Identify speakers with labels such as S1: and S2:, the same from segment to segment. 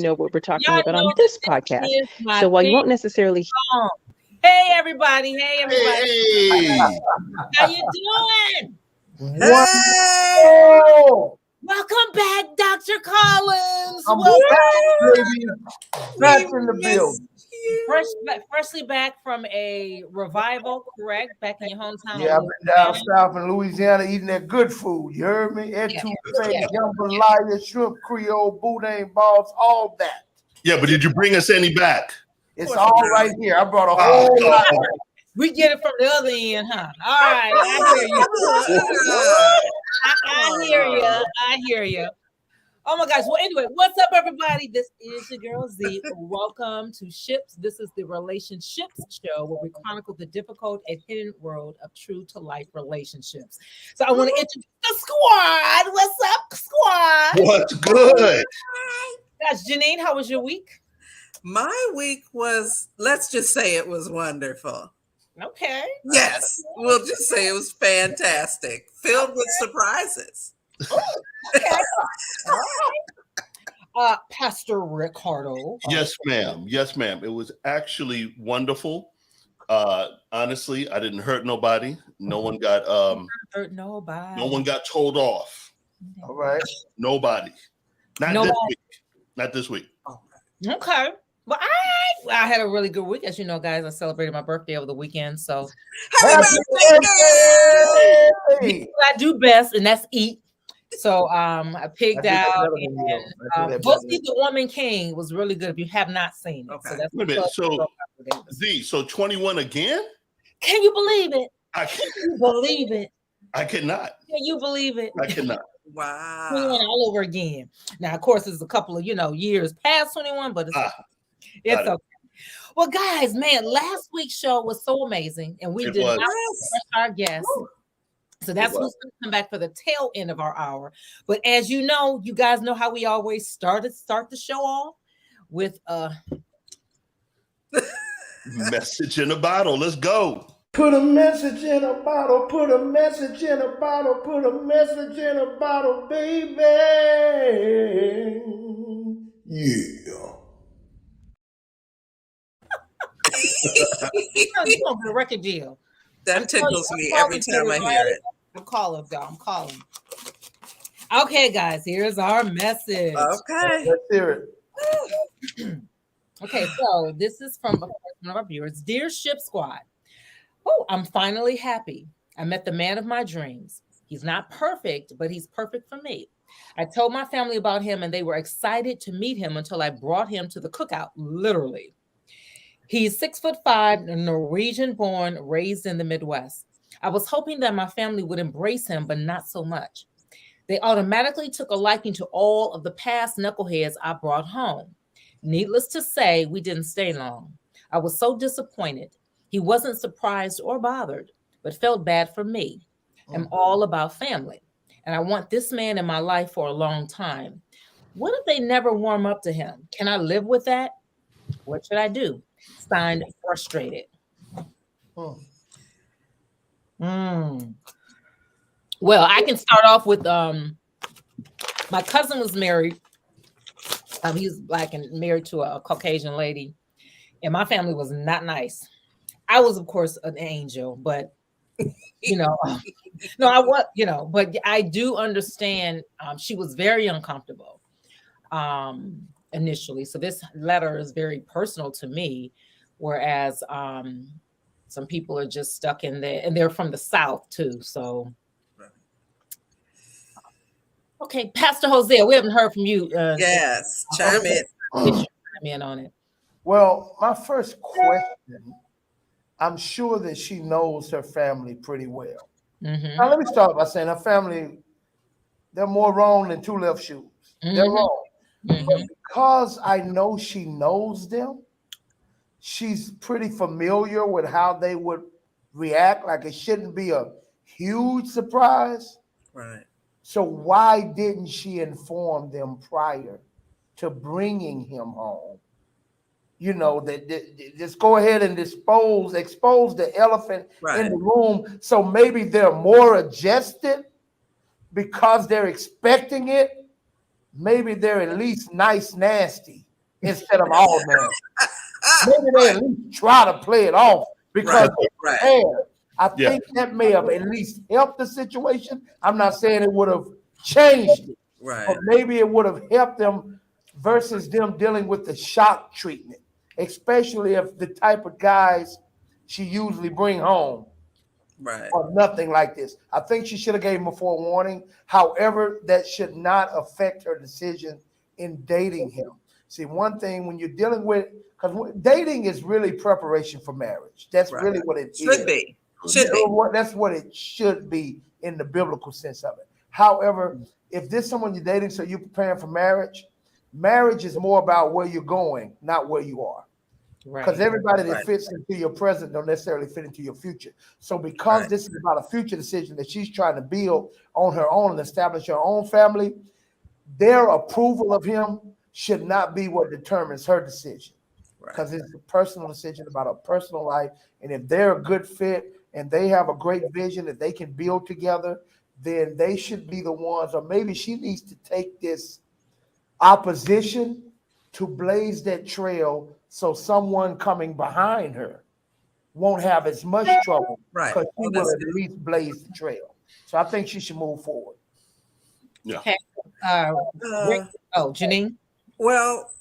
S1: know what we're talking
S2: Y'all
S1: about on
S2: know
S1: this
S2: that
S1: podcast.
S2: this is my
S1: So while you won't
S2: favorite
S1: necessarily
S2: song. Hey everybody! Hey everybody!
S3: Hey,
S2: How you doing?
S4: Hey,
S2: Welcome back, Dr. Collins.
S4: I'm
S2: Welcome.
S4: back, baby. Back in the
S5: missed
S4: building.
S5: you.
S2: Freshly back from a revival, correct? Back in your hometown.
S4: Yeah,
S2: of
S4: I've been down
S2: Louisiana.
S4: south in Louisiana eating that good food. You heard me? Etouffee, jambalaya, shrimp creole, boudin balls, all that.
S3: yeah, but did you bring us any back?
S4: It's all right here. I brought a
S3: Oh,
S4: whole lot.
S2: We get it from the other end, huh? All right, I hear you. I hear you. I hear you. Oh my gosh. Well, anyway, what's up, everybody? This is your girl Z. Welcome to Ships. This is the relationships show where we chronicle the difficult and hidden world of true to life relationships. So I want to introduce the squad. What's up, squad?
S3: what's good?
S2: Gosh, Janine, how was your week?
S5: My week was, let's just say it was wonderful.
S2: Okay.
S5: Yes, we'll just say it was fantastic, filled with surprises.
S2: Okay. All right. Pastor Ricardo.
S3: Yes, ma'am. Yes, ma'am. It was actually wonderful. Honestly, I didn't hurt nobody. No one got
S2: Hurt nobody.
S3: no one got told off.
S4: All right.
S3: Nobody. Not
S2: Nobody.
S3: this week. Not this week.
S2: Okay. Well, I had a really good week. As you know, guys, I celebrated my birthday over the weekend. So
S4: Happy birthday!
S2: I do best, and that's eat. So I pigged
S4: I
S2: out.
S4: do that better than you.
S2: And, Go See the Woman King was really good if you have not seen it.
S5: Okay.
S2: So that's
S3: Wait a minute. So
S2: can
S3: Z, so 21 again?
S2: you believe it?
S3: I can't.
S2: Can you believe it?
S3: I cannot.
S2: Can you believe it?
S3: I cannot.
S2: 21
S5: Wow.
S2: all over again. Now, of course, it's a couple of years past 21, but it's
S3: Got it.
S2: okay. Well, guys, man, last week's show was so amazing, and we
S3: It
S2: did
S3: was.
S2: not express our guests. So that's who's going to come back for the tail end of our hour. But as you know, you guys know how we always start the show off with
S3: Message in a bottle. Let's go.
S4: Put a message in a bottle, put a message in a bottle, put a message in a bottle, baby. Yeah.
S2: you're gonna get a record deal.
S5: That tickles me every time I hear it.
S2: I'm calling, y'all. I'm calling. Okay, guys, here's our message.
S5: Okay.
S4: Let's hear it.
S2: Okay, so this is from one of our viewers. Dear Ship Squad, oh, I'm finally happy. I met the man of my dreams. He's not perfect, but he's perfect for me. I told my family about him and they were excited to meet him until I brought him to the cookout, literally. He's 6'5", Norwegian born, raised in the Midwest. I was hoping that my family would embrace him, but not so much. They automatically took a liking to all of the past knuckleheads I brought home. Needless to say, we didn't stay long. I was so disappointed. He wasn't surprised or bothered, but felt bad for me. I'm all about family, and I want this man in my life for a long time. What if they never warm up to him? Can I live with that? What should I do? Signed, Frustrated. Well, I can start off with my cousin was married. He was Black and married to a Caucasian lady, and my family was not nice. I was, of course, an angel, but no, I was, but I do understand. She was very uncomfortable initially. So this letter is very personal to me, whereas some people are just stuck in there, and they're from the South too. So. Okay, Pastor Hosea, we haven't heard from you.
S5: Yes, chime in.
S2: Chime in on it.
S4: Well, my first question, I'm sure that she knows her family pretty well.
S2: Mm-hmm.
S4: Now, let me start by saying her family, they're more wrong than two left shoes. They're wrong.
S2: Mm-hmm.
S4: But because I know she knows them, she's pretty familiar with how they would react. Like it shouldn't be a huge surprise.
S5: Right.
S4: So why didn't she inform them prior to bringing him home? That just go ahead and expose the elephant in the room. So maybe they're more adjusted because they're expecting it. Maybe they're at least nice, nasty. instead of all men. Maybe they at least try to play it off because they're prepared. I think that may have at least helped the situation. I'm not saying it would have changed it, but maybe it would have helped them versus them dealing with the shock treatment, especially if the type of guys she usually bring home or nothing like this. I think she should have gave him a forewarning. However, that should not affect her decision in dating him. See, one thing when you're dealing with, because dating is really preparation for marriage. That's really what it
S5: should be.
S4: That's what it should be in the biblical sense of it. However, if there's someone you're dating, so you're preparing for marriage, marriage is more about where you're going, not where you are. Because everybody that fits into your present don't necessarily fit into your future. So because this is about a future decision that she's trying to build on her own and establish her own family, their approval of him should not be what determines her decision. Because it's a personal decision about a personal life. And if they're a good fit and they have a great vision that they can build together, then they should be the ones, or maybe she needs to take this opposition to blaze that trail so someone coming behind her won't have as much trouble because she will at least blaze the trail. So I think she should move forward.
S3: Yeah.
S2: Okay. Janine?
S5: Well,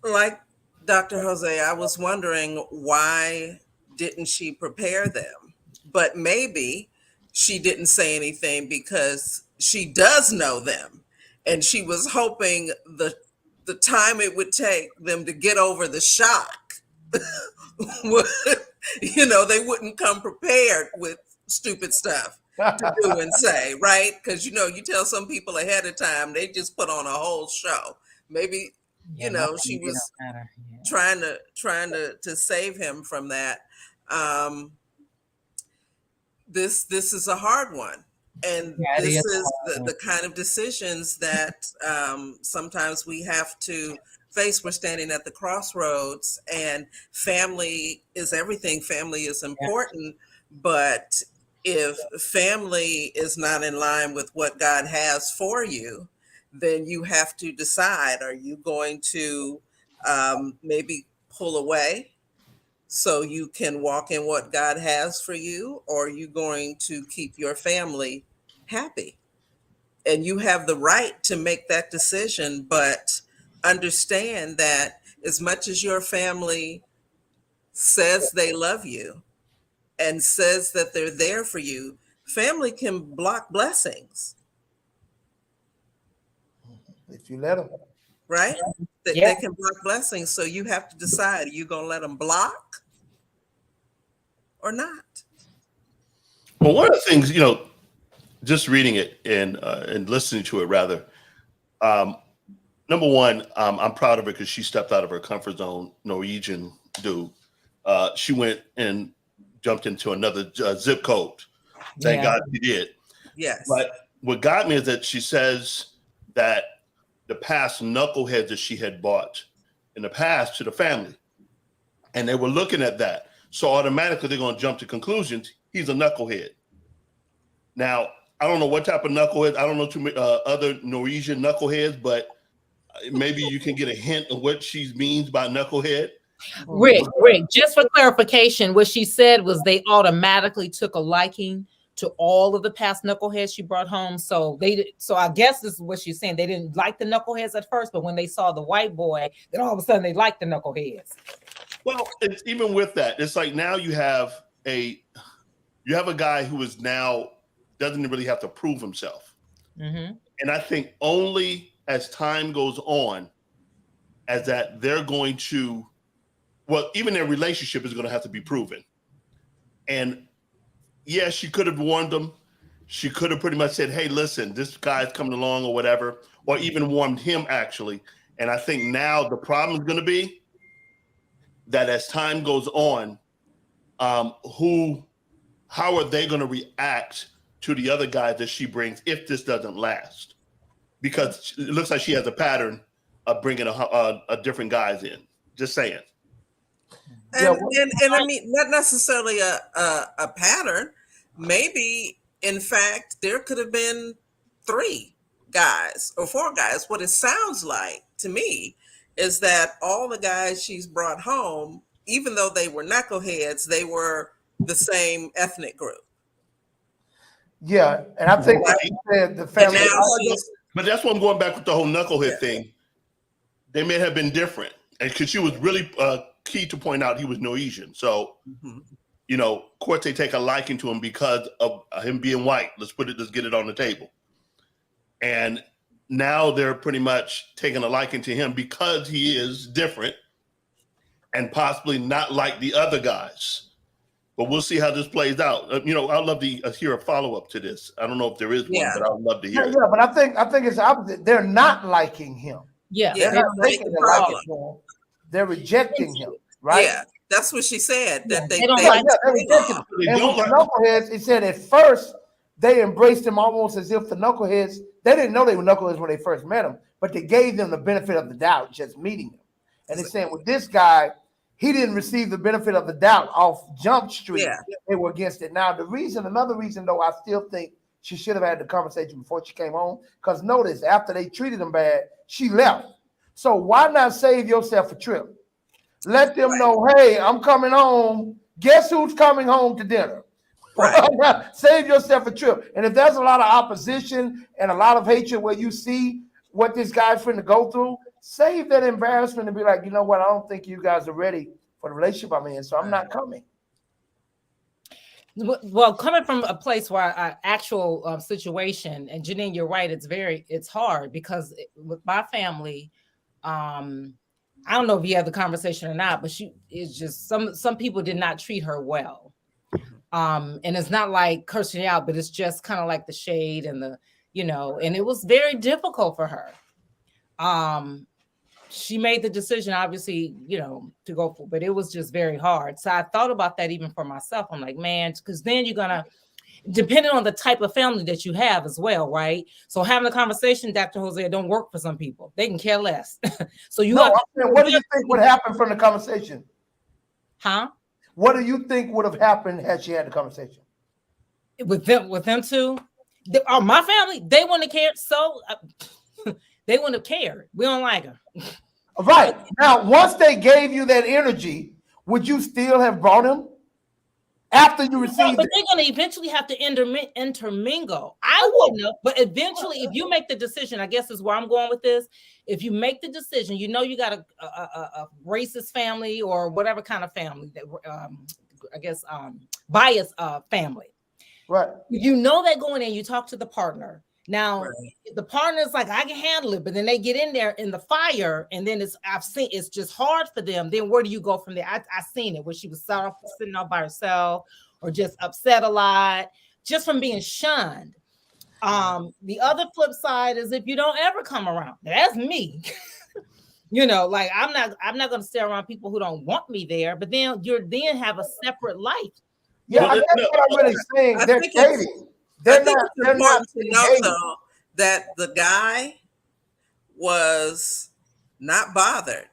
S5: like Dr. Jose, I was wondering why didn't she prepare them? But maybe she didn't say anything because she does know them. And she was hoping the time it would take them to get over the shock, they wouldn't come prepared with stupid stuff to do and say, right? Because, you tell some people ahead of time, they just put on a whole show. Maybe, she was trying to save him from that. This is a hard one. And this is the kind of decisions that sometimes we have to face. We're standing at the crossroads, and family is everything. Family is important, but if family is not in line with what God has for you, then you have to decide, are you going to maybe pull away so you can walk in what God has for you, or are you going to keep your family happy? And you have the right to make that decision, but understand that as much as your family says they love you and says that they're there for you, family can block blessings.
S4: If you let them.
S5: Right? They can block blessings. So you have to decide, are you going to let them block or not?
S3: Well, one of the things, just reading it and listening to it rather, number one, I'm proud of her because she stepped out of her comfort zone. Norwegian dude. She went and jumped into another zip code. Thank God she did.
S5: Yes.
S3: But what got me is that she says that the past knuckleheads that she had bought in the past to the family, and they were looking at that. So automatically they're going to jump to conclusions. He's a knucklehead. Now, I don't know what type of knucklehead. I don't know too many other Norwegian knuckleheads, but maybe you can get a hint of what she means by knucklehead.
S2: Rick, just for clarification, what she said was they automatically took a liking to all of the past knuckleheads she brought home. So I guess this is what she's saying. They didn't like the knuckleheads at first, but when they saw the white boy, then all of a sudden they liked the knuckleheads.
S3: Well, it's even with that, it's like now you have a guy who is now doesn't really have to prove himself.
S2: Mm-hmm.
S3: And I think only as time goes on, as that they're going to, even their relationship is going to have to be proven. And yes, she could have warned them. She could have pretty much said, hey, listen, this guy's coming along or whatever, or even warned him actually. And I think now the problem is going to be that as time goes on, how are they going to react to the other guys that she brings if this doesn't last? Because it looks like she has a pattern of bringing a different guys in. Just saying.
S5: And I mean, not necessarily a pattern. Maybe, in fact, there could have been 3 guys or 4 guys. What it sounds like to me is that all the guys she's brought home, even though they were knuckleheads, they were the same ethnic group.
S4: Yeah, and I think
S3: Right.
S4: like you said, the family.
S3: But that's why I'm going back with the whole knucklehead thing. They may have been different, and because she was really key to point out he was Norwegian. So, you know, of course they take a liking to him because of him being white. Let's get it on the table. And now they're pretty much taking a liking to him because he is different and possibly not like the other guys. But we'll see how this plays out. You know, I'd love to hear a follow-up to this. I don't know if there is one, but I'd love to hear it.
S4: Yeah, but I think it's the opposite. They're not liking him.
S2: Yeah,
S4: they're not taking the liking to him. They're rejecting him, right?
S5: Yeah, that's what she said. That they
S4: don't like they're rejecting him. And with the knuckleheads, he said at first they embraced him almost as if the knuckleheads, they didn't know they were knuckleheads when they first met him, but they gave them the benefit of the doubt just meeting him. And they're saying with this guy, he didn't receive the benefit of the doubt off Jump Street. Yeah. They were against it. Now, another reason, though, I still think she should have had the conversation before she came home, because notice, after they treated him bad, she left. So why not save yourself a trip? Let them know, hey, I'm coming home. Guess who's coming home to dinner? Right. Save yourself a trip. And if there's a lot of opposition and a lot of hatred where you see what this guy's finna go through, save that embarrassment and be like, you know what? I don't think you guys are ready for the relationship I'm in, so I'm not coming.
S2: Well, coming from a place where actual situation, and Janine, you're right. It's hard because with my family, I don't know if you had the conversation or not, but it's just some people did not treat her well. And it's not like cursing you out, but it's just kind of like the shade and the, you know, and it was very difficult for her. She made the decision, obviously, you know, to go for, but it was just very hard. So I thought about that even for myself. I'm like, man, because then you're gonna, depending on the type of family that you have as well, right? So having a conversation, Dr. Jose, don't work for some people. They can care less. So
S4: what do you think would happen from the conversation?
S2: Huh?
S4: What do you think would have happened had she had the conversation?
S2: With them too? My family, they wouldn't have cared. So they wouldn't have cared. We don't like her.
S4: Right. Now, once they gave you that energy, would you still have brought him after you received
S2: but they're going to eventually have to intermingle. I wouldn't have, but eventually, if you make the decision, I guess is where I'm going with this. If you make the decision, you know you got a racist family or whatever kind of family that I guess biased family.
S4: Right.
S2: You know that going in, you talk to the partner. Now the partner's like, I can handle it, but then they get in there in the fire, and then it's just hard for them. Then where do you go from there? I seen it where she was sitting all by herself or just upset a lot, just from being shunned. The other flip side is if you don't ever come around. That's me. You know, like I'm not gonna stay around people who don't want me there, but then you have a separate life.
S4: Yeah, I guess what I'm really saying, they're dating. They're not
S5: to know though that the guy was not bothered.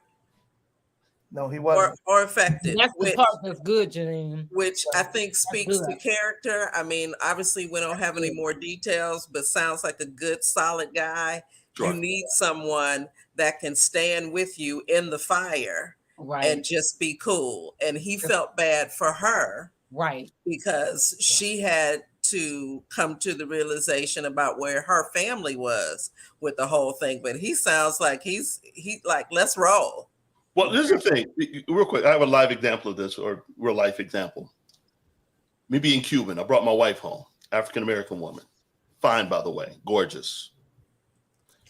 S4: No, he wasn't.
S5: Or affected.
S2: That's the part that's good, Janine.
S5: Which I think speaks to character. I mean, obviously we don't have any more details, but sounds like a good, solid guy. Sure. You need someone that can stand with you in the fire and just be cool. And he felt bad for her.
S2: Right.
S5: Because she had to come to the realization about where her family was with the whole thing. But he sounds like he's like, let's roll.
S3: Well, this is the thing. Real quick, I have a live example of this, or real life example. Me being Cuban, I brought my wife home, African-American woman. Fine, by the way, gorgeous.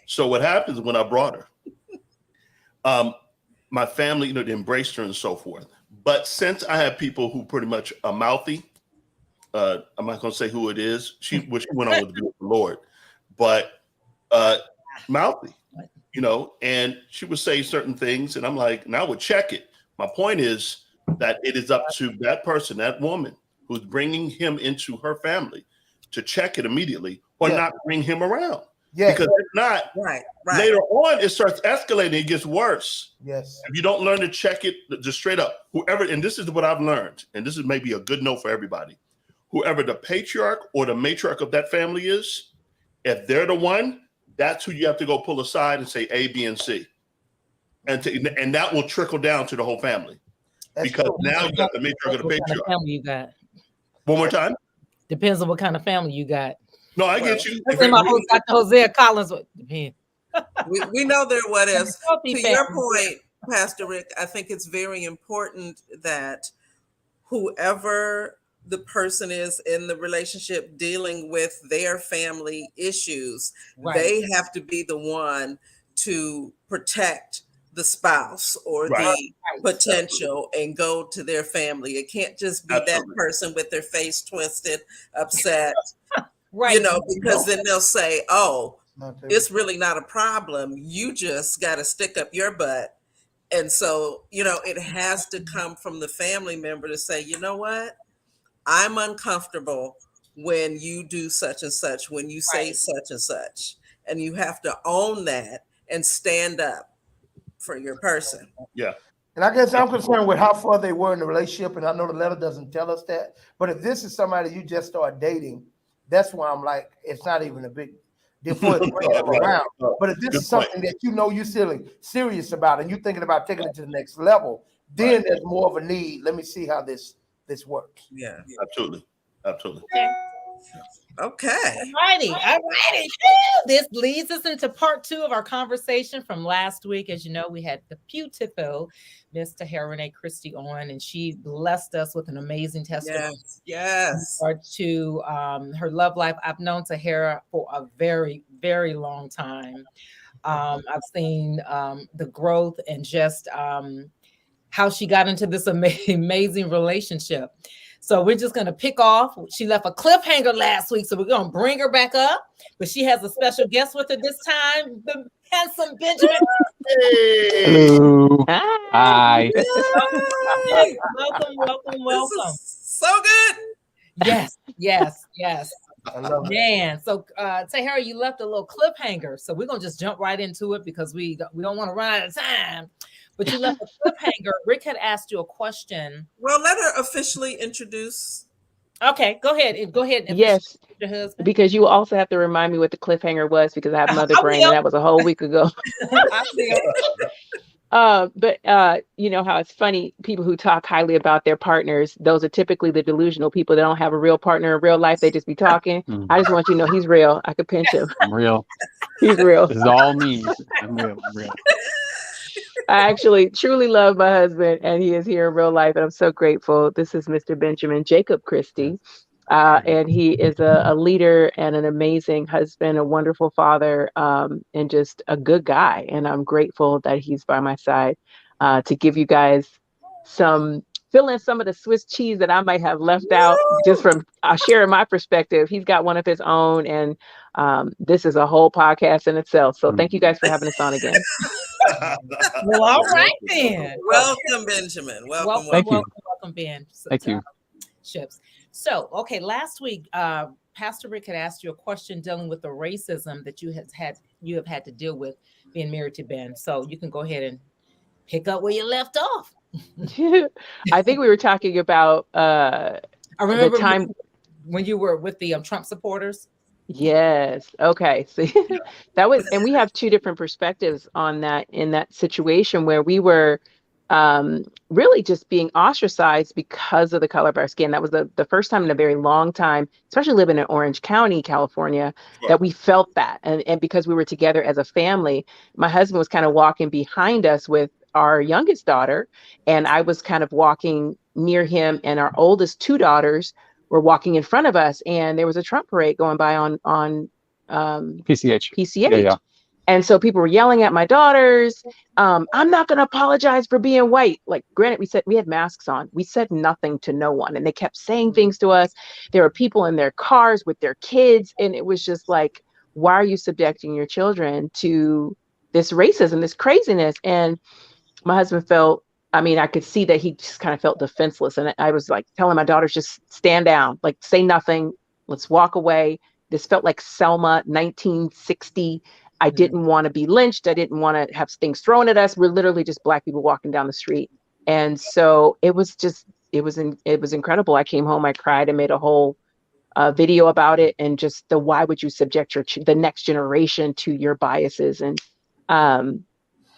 S3: So what happens when I brought her? My family, you know, they embraced her and so forth. But since I have people who pretty much are mouthy, I'm not going to say who it is. She went on with the Lord, but mouthy, you know, and she would say certain things, and I'm like, now I would check it. My point is that it is up to that person, that woman who's bringing him into her family, to check it immediately or not bring him around. Yeah. Because if not, later on, it starts escalating. It gets worse.
S4: Yes.
S3: If you don't learn to check it just straight up, whoever, and this is what I've learned, and this is maybe a good note for everybody, whoever the patriarch or the matriarch of that family is, if they're the one, that's who you have to go pull aside and say A, B, and C. and that will trickle down to the whole family.
S4: That's
S3: Because
S4: true.
S3: now you got the matriarch and the
S2: What kind of
S3: patriarch.
S2: family you got?
S3: One more time.
S2: Depends on what kind of family you got.
S3: No, I get you.
S2: That's my host, Dr. Hosea Collins. Depends.
S5: We know there what ifs.
S2: Healthy
S5: To your
S2: family.
S5: point, Pastor Rick, I think it's very important that whoever the person is in the relationship dealing with their family issues,
S2: Right.
S5: they have to be the one to protect the spouse or
S3: Right.
S5: the potential and go to their family. It can't just be
S3: Absolutely.
S5: that person with their face twisted, upset,
S2: Right.
S5: you know, because then they'll say, oh,
S4: Not there.
S5: it's really not a problem. You just got to stick up your butt. And so, you know, it has to come from the family member to say, you know what? I'm uncomfortable when you do such and such, when you say such and such. And you have to own that and stand up for your person.
S3: Yeah.
S4: And I guess I'm concerned with how far they were in the relationship, and I know the letter doesn't tell us that. But if this is somebody you just start dating, that's why I'm like, it's not even a big deal for it to bring them around. But if this is something that you know you're serious about and you're thinking about taking it to the next level, then there's more of a need. Let me see how this works.
S5: Yeah.
S3: Absolutely. Absolutely.
S5: Okay.
S2: Alrighty. This leads us into part 2 of our conversation from last week. As you know, we had the beautiful Miss Tahera Rene Christy on, and she blessed us with an amazing testimony.
S5: Yes.
S2: To her love life. I've known Tahera for a very, very long time. I've seen the growth and just how she got into this amazing relationship. So we're just going to pick off. She left a cliffhanger last week, so we're going to bring her back up. But she has a special guest with her this time, the handsome Benjamin.
S1: Hello. Hi.
S2: Welcome.
S5: This is so good.
S2: Yes.
S4: I love it.
S2: Man, so Tahera, you left a little cliffhanger, so we're gonna just jump right into it because we don't want to run out of time. But you left a cliffhanger. Rick had asked you a question.
S5: Well, let her officially introduce.
S2: Okay, go ahead.
S1: Yes,
S2: Your husband.
S1: because you also have to remind me what the cliffhanger was because I have mother
S2: I
S1: brain
S2: will.
S1: and that was a whole week ago.
S2: I will.
S1: But you know how it's funny, people who talk highly about their partners, those are typically the delusional people that don't have a real partner in real life. They just be talking. I just want you to know he's real. I could pinch him.
S6: I'm real.
S1: He's real.
S6: This is all me. I'm real.
S1: I actually truly love my husband, and he is here in real life, and I'm so grateful. This is Mr. Benjamin Jacob Christy, and he is a leader and an amazing husband, a wonderful father, and just a good guy. And I'm grateful that he's by my side to give you guys fill in some of the Swiss cheese that I might have left out just from sharing my perspective. He's got one of his own, and this is a whole podcast in itself. So thank you guys for having us on again.
S2: Well, all right then.
S5: Welcome, Benjamin. Welcome.
S6: Thank you.
S2: Welcome, Ben.
S6: Thank you.
S2: Ships. So, okay, last week, Pastor Rick had asked you a question dealing with the racism that you have had to deal with being married to Ben. So you can go ahead and pick up where you left off.
S1: I think we were talking about
S2: I remember
S1: the time
S2: when you were with the Trump supporters.
S1: Yes. Okay. So that was, and we have two different perspectives on that in that situation where we were really just being ostracized because of the color of our skin. That was the first time in a very long time, especially living in Orange County, California, that we felt that. And because we were together as a family, my husband was kind of walking behind us with our youngest daughter, and I was kind of walking near him, and our oldest two daughters were walking in front of us, and there was a Trump parade going by on
S6: PCH.
S1: Yeah. And so people were yelling at my daughters. I'm not going to apologize for being white. Like, granted, we had masks on. We said nothing to no one, and they kept saying things to us. There were people in their cars with their kids, and it was just like, why are you subjecting your children to this racism, this craziness? And my husband felt, I could see that he just kind of felt defenseless. And I was like telling my daughters, just stand down, like say nothing. Let's walk away. This felt like Selma, 1960. I didn't want to be lynched. I didn't want to have things thrown at us. We're literally just Black people walking down the street. And so it was incredible. I came home, I cried, I made a whole video about it. And just why would you subject the next generation to your biases? And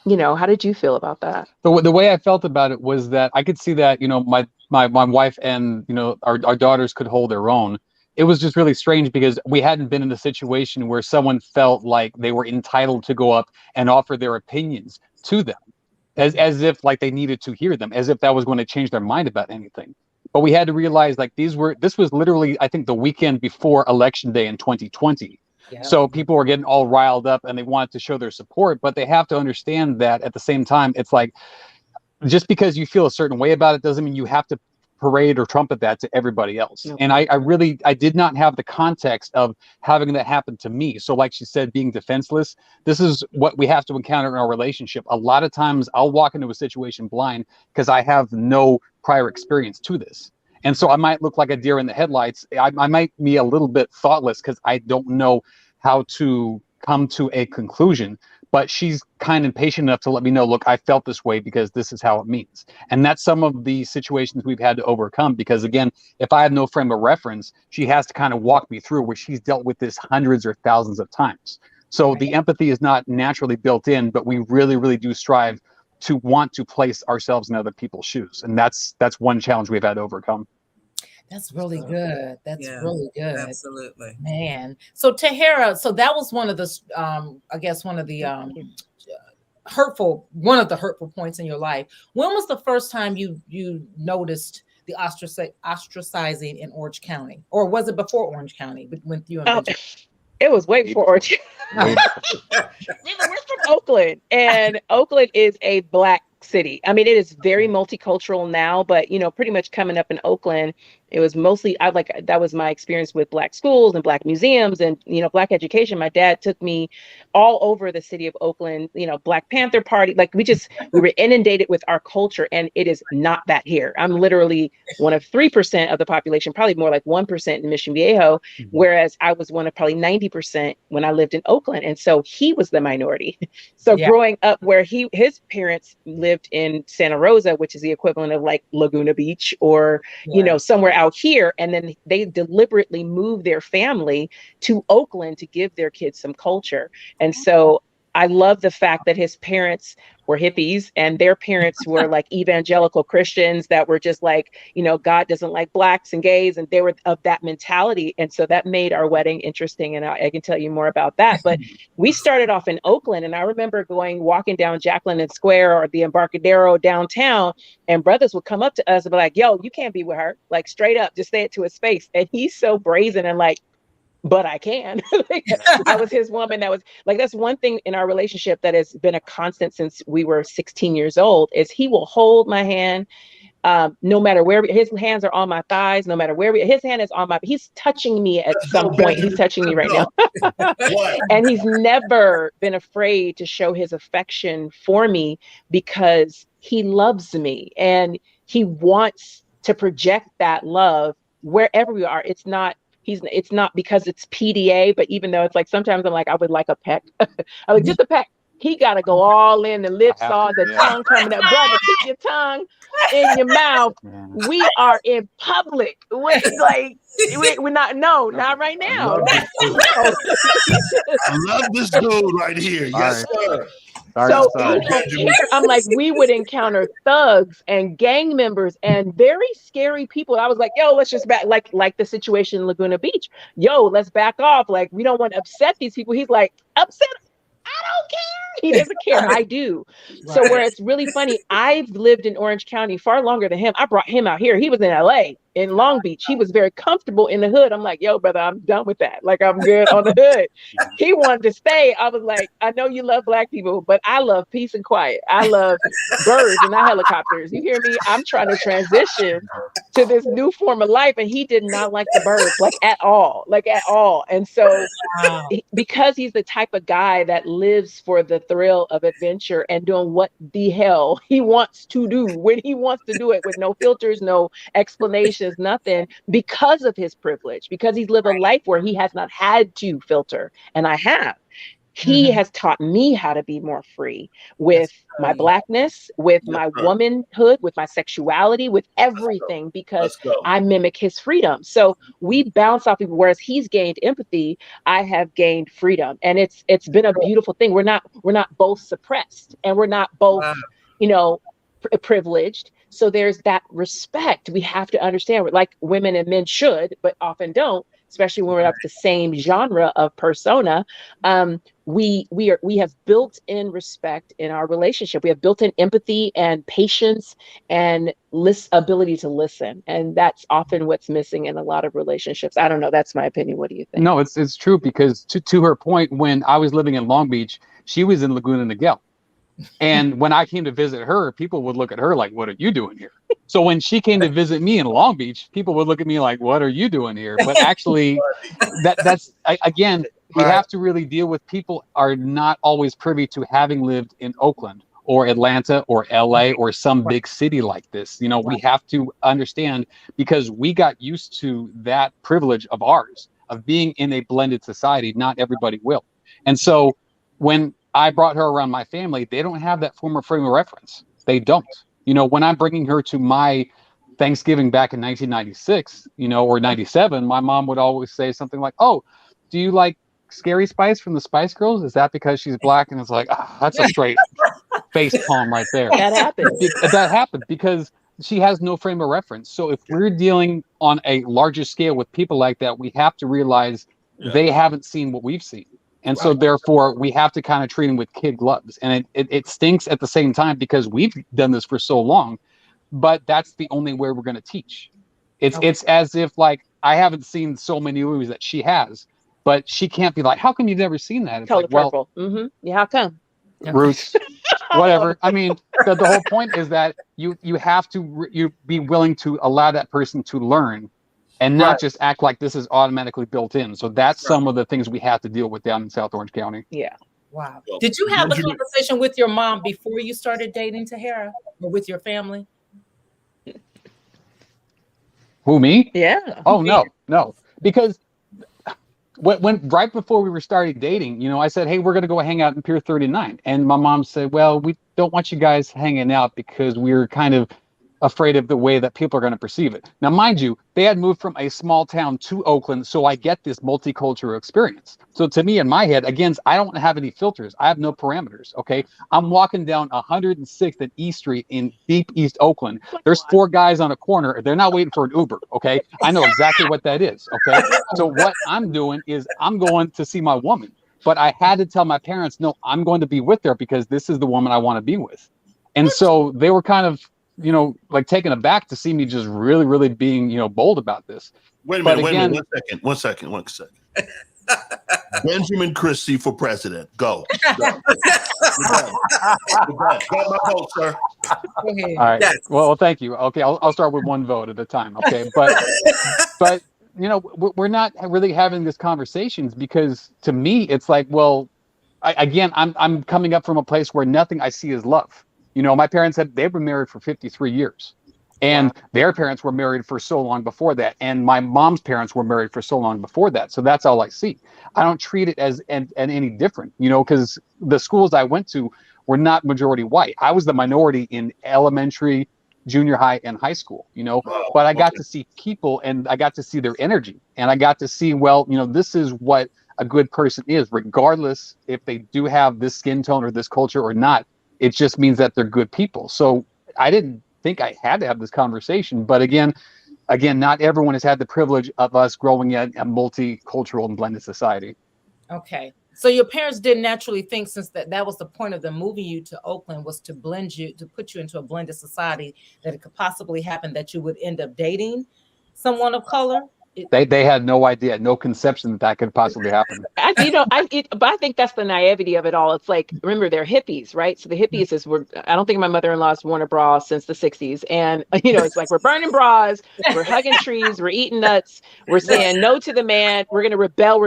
S1: You know, how did you feel about that?
S6: The way I felt about it was that I could see that, you know, my wife and, you know, our daughters could hold their own. It was just really strange because we hadn't been in a situation where someone felt like they were entitled to go up and offer their opinions to them, as if like they needed to hear them, as if that was going to change their mind about anything. But we had to realize like this was literally, I think, the weekend before Election Day in 2020.
S2: Yeah.
S6: So people were getting all riled up and they wanted to show their support, but they have to understand that at the same time, it's like, just because you feel a certain way about it doesn't mean you have to parade or trumpet that to everybody else.
S1: Nope.
S6: And I did not have the context of having that happen to me. So like she said, being defenseless, this is what we have to encounter in our relationship. A lot of times I'll walk into a situation blind because I have no prior experience to this. And so I might look like a deer in the headlights. I might be a little bit thoughtless because I don't know how to come to a conclusion. But she's kind and patient enough to let me know, look, I felt this way because this is how it means. And that's some of the situations we've had to overcome. Because again, if I have no frame of reference, she has to kind of walk me through where she's dealt with this hundreds or thousands of times. So the empathy is not naturally built in, but we really, really do strive to want to place ourselves in other people's shoes. And that's one challenge we've had to overcome.
S2: That's really good. That's really good.
S5: Absolutely.
S2: Man. So Tahera, so that was one of the I guess one of the hurtful points in your life. When was the first time you noticed the ostracizing in Orange County? Or was it before Orange County with you and Benjamin?
S1: It was way before Orange County. We're from Oakland, and Oakland is a Black city. I mean, it is very multicultural now, but you know, pretty much coming up in Oakland, it was mostly that was my experience with Black schools and Black museums and, you know, Black education. My dad took me all over the city of Oakland, you know, Black Panther Party. Like we were inundated with our culture, and it is not that here. I'm literally one of 3% of the population, probably more like 1% in Mission Viejo, whereas I was one of probably 90% when I lived in Oakland. And so he was the minority. So growing up where his parents lived in Santa Rosa, which is the equivalent of like Laguna Beach or, you know, somewhere out here. And then they deliberately moved their family to Oakland to give their kids some culture. And so I love the fact that his parents were hippies and their parents were like evangelical Christians that were just like, you know, God doesn't like Blacks and gays. And they were of that mentality. And so that made our wedding interesting. And I can tell you more about that. But we started off in Oakland. And I remember walking down Jacqueline Square or the Embarcadero downtown, and brothers would come up to us and be like, yo, you can't be with her. Like straight up, just say it to his face. And he's so brazen and like, but I can. I was his woman. That was like, that's one thing in our relationship that has been a constant since we were 16 years old is he will hold my hand. No matter where his hands are on my thighs, no matter where his hand is on he's touching me at some point. He's touching me right now. And he's never been afraid to show his affection for me because he loves me and he wants to project that love wherever we are. It's not because it's PDA, but even though it's like, sometimes I'm like, I would like a peck. I'm like, just a peck. He got to go all in, the lips all, the tongue coming up. Brother, keep your tongue in your mouth. We are in public. We're not right now.
S3: I love this dude right here. Yes, sir.
S1: So I'm like, we would encounter thugs and gang members and very scary people. I was like, yo, let's just back, like the situation in Laguna Beach. Yo, let's back off. Like, we don't want to upset these people. He's like, upset? I don't care. He doesn't care. I do. Right. So where it's really funny, I've lived in Orange County far longer than him. I brought him out here. He was in LA, in Long Beach. He was very comfortable in the hood. I'm like, yo, brother, I'm done with that. Like, I'm good on the hood. He wanted to stay. I was like, I know you love Black people, but I love peace and quiet. I love birds and not helicopters. You hear me? I'm trying to transition to this new form of life. And he did not like the birds, like at all. And so because he's the type of guy that lives for the thrill of adventure and doing what the hell he wants to do when he wants to do it, with no filters, no explanations, nothing, because of his privilege, because he's lived a life where he has not had to filter, and I have. He has taught me how to be more free with my Blackness, with my womanhood, with my sexuality, with everything, because I mimic his freedom. So we bounce off people. Whereas he's gained empathy, I have gained freedom, and it's been a beautiful thing. We're not both suppressed, and we're not both, you know, privileged. So there's that respect we have to understand, like women and men should, but often don't, especially when we're up the same genre of persona. We have built in respect in our relationship. We have built in empathy and patience and ability to listen, and that's often what's missing in a lot of relationships. I don't know. That's my opinion. What do you think?
S6: No, it's true, because to her point, when I was living in Long Beach, she was in Laguna Niguel. And when I came to visit her, people would look at her like, what are you doing here? So when she came to visit me in Long Beach, people would look at me like, what are you doing here? But actually, again, we have to really deal with people are not always privy to having lived in Oakland or Atlanta or LA or some big city like this. You know, we have to understand, because we got used to that privilege of ours, of being in a blended society. Not everybody will. And so when I brought her around my family, they don't have that frame of reference. They don't. You know, when I'm bringing her to my Thanksgiving back in 1996, you know, or 97, my mom would always say something like, oh, do you like Scary Spice from the Spice Girls? Is that because she's black? And it's like, that's a straight face palm right there.
S1: That happened.
S6: That happened because she has no frame of reference. So if we're dealing on a larger scale with people like that, we have to realize they haven't seen what we've seen. And so therefore we have to kind of treat them with kid gloves. And it stinks at the same time, because we've done this for so long, but that's the only way we're going to teach. It's as if, like, I haven't seen so many movies that she has, but she can't be like, how come you've never seen that? It's
S1: Color
S6: like, well,
S1: Purple. Yeah, how come?
S6: Roots, whatever. I mean, the whole point is that you have to you be willing to allow that person to learn, and not just act like this is automatically built in. So that's some of the things we have to deal with down in South Orange County.
S1: Yeah.
S2: Wow. Did you have a conversation with your mom before you started dating Tahera, or with your family?
S6: Who, me?
S1: Yeah.
S6: Oh, no. Because when right before we were starting dating, you know, I said, hey, we're going to go hang out in Pier 39. And my mom said, well, we don't want you guys hanging out because we're kind of afraid of the way that people are going to perceive it. Now, mind you, they had moved from a small town to Oakland, so I get this multicultural experience. So to me, in my head, again, I don't have any filters. I have no parameters, okay? I'm walking down 106th and E Street in deep East Oakland. There's 4 guys on a corner. They're not waiting for an Uber, okay? I know exactly what that is, okay? So what I'm doing is I'm going to see my woman. But I had to tell my parents, no, I'm going to be with her because this is the woman I want to be with. And so they were kind of, you know, like taken aback to see me just really, really being, you know, bold about this.
S3: Wait a minute. One second. Benjamin Christy for president. Go. Got my vote, sir.
S6: All right. Yes. Well, thank you. Okay, I'll start with one vote at a time. Okay, but you know, we're not really having these conversations because to me, it's like, well, I'm coming up from a place where nothing I see is love. You know, my parents they've been married for 53 years. And their parents were married for so long before that. And my mom's parents were married for so long before that. So that's all I see. I don't treat it as and any different, you know, because the schools I went to were not majority white. I was the minority in elementary, junior high, and high school, you know, but I got to see people and I got to see their energy. And I got to see, well, you know, this is what a good person is, regardless if they do have this skin tone or this culture or not. It just means that they're good people. So I didn't think I had to have this conversation, but again, not everyone has had the privilege of us growing in a multicultural and blended society.
S2: Okay, so your parents didn't naturally think, since that was the point of them moving you to Oakland, was to blend you, to put you into a blended society, that it could possibly happen that you would end up dating someone of color?
S6: They had no idea, no conception that could possibly happen.
S1: But I think that's the naivety of it all. It's like, remember, they're hippies, right? So the hippies I don't think my mother-in-law's worn a bra since the 60s. And, you know, it's like, we're burning bras, we're hugging trees, we're eating nuts, we're saying no to the man, we're going to rebel,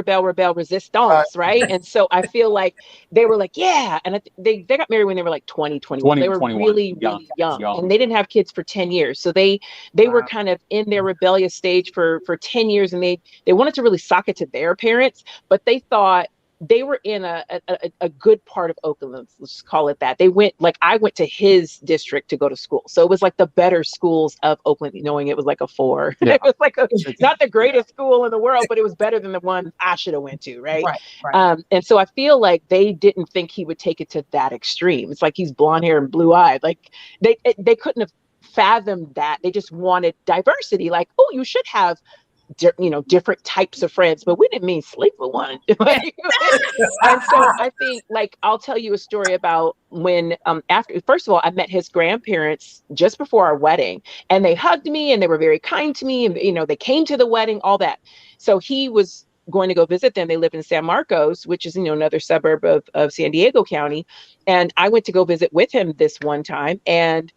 S1: resistance, right? And so I feel like they were like, yeah. And they got married when they were like 20, 21. They were 21. Really young. And they didn't have kids for 10 years. So they were kind of in their rebellious stage for 10 years, and they wanted to really sock it to their parents, but they thought they were in a good part of Oakland. Let's just call it that. They went, like, I went to his district to go to school. So it was like the better schools of Oakland, knowing it was like a 4.
S6: Yeah.
S1: It was like not the greatest school in the world, but it was better than the one I should have went to. Right. And so I feel like they didn't think he would take it to that extreme. It's like he's blonde hair and blue eyed. Like they couldn't have fathomed that. They just wanted diversity. Like, oh, you should have different types of friends, but we didn't mean sleep with one. And so I think, like, I'll tell you a story about when after, first of all, I met his grandparents just before our wedding, and they hugged me and they were very kind to me, and they came to the wedding, all that. So he was going to go visit them. They live in San Marcos, which is another suburb of San Diego County, and I went to go visit with him this one time, and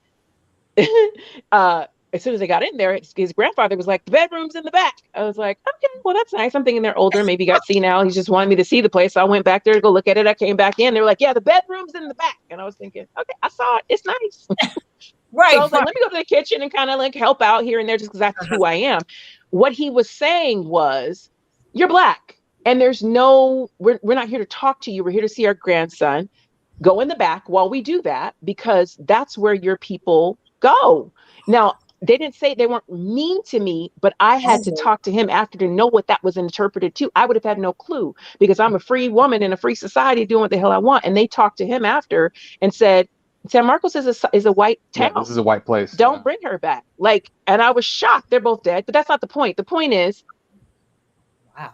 S1: as soon as I got in there, his grandfather was like, "The bedroom's in the back." I was like, "Okay, well, that's nice." I'm thinking they're older, maybe got senile. He just wanted me to see the place. So I went back there to go look at it. I came back in. They were like, "Yeah, the bedroom's in the back." And I was thinking, okay, I saw it. It's nice.
S2: Right.
S1: So I was like, let me go to the kitchen and kind of like help out here and there, just because that's who I am. What he was saying was, "You're Black, and we're not here to talk to you. We're here to see our grandson. Go in the back while we do that, because that's where your people go." Now, they didn't say, they weren't mean to me, but I had to talk to him after to know what that was interpreted to. I would have had no clue, because I'm a free woman in a free society doing what the hell I want. And they talked to him after and said, "San Marcos is a white town.
S6: Yeah, this is a white place.
S1: Don't bring her back." Like, and I was shocked. They're both dead, but that's not the point. The point is,
S2: wow.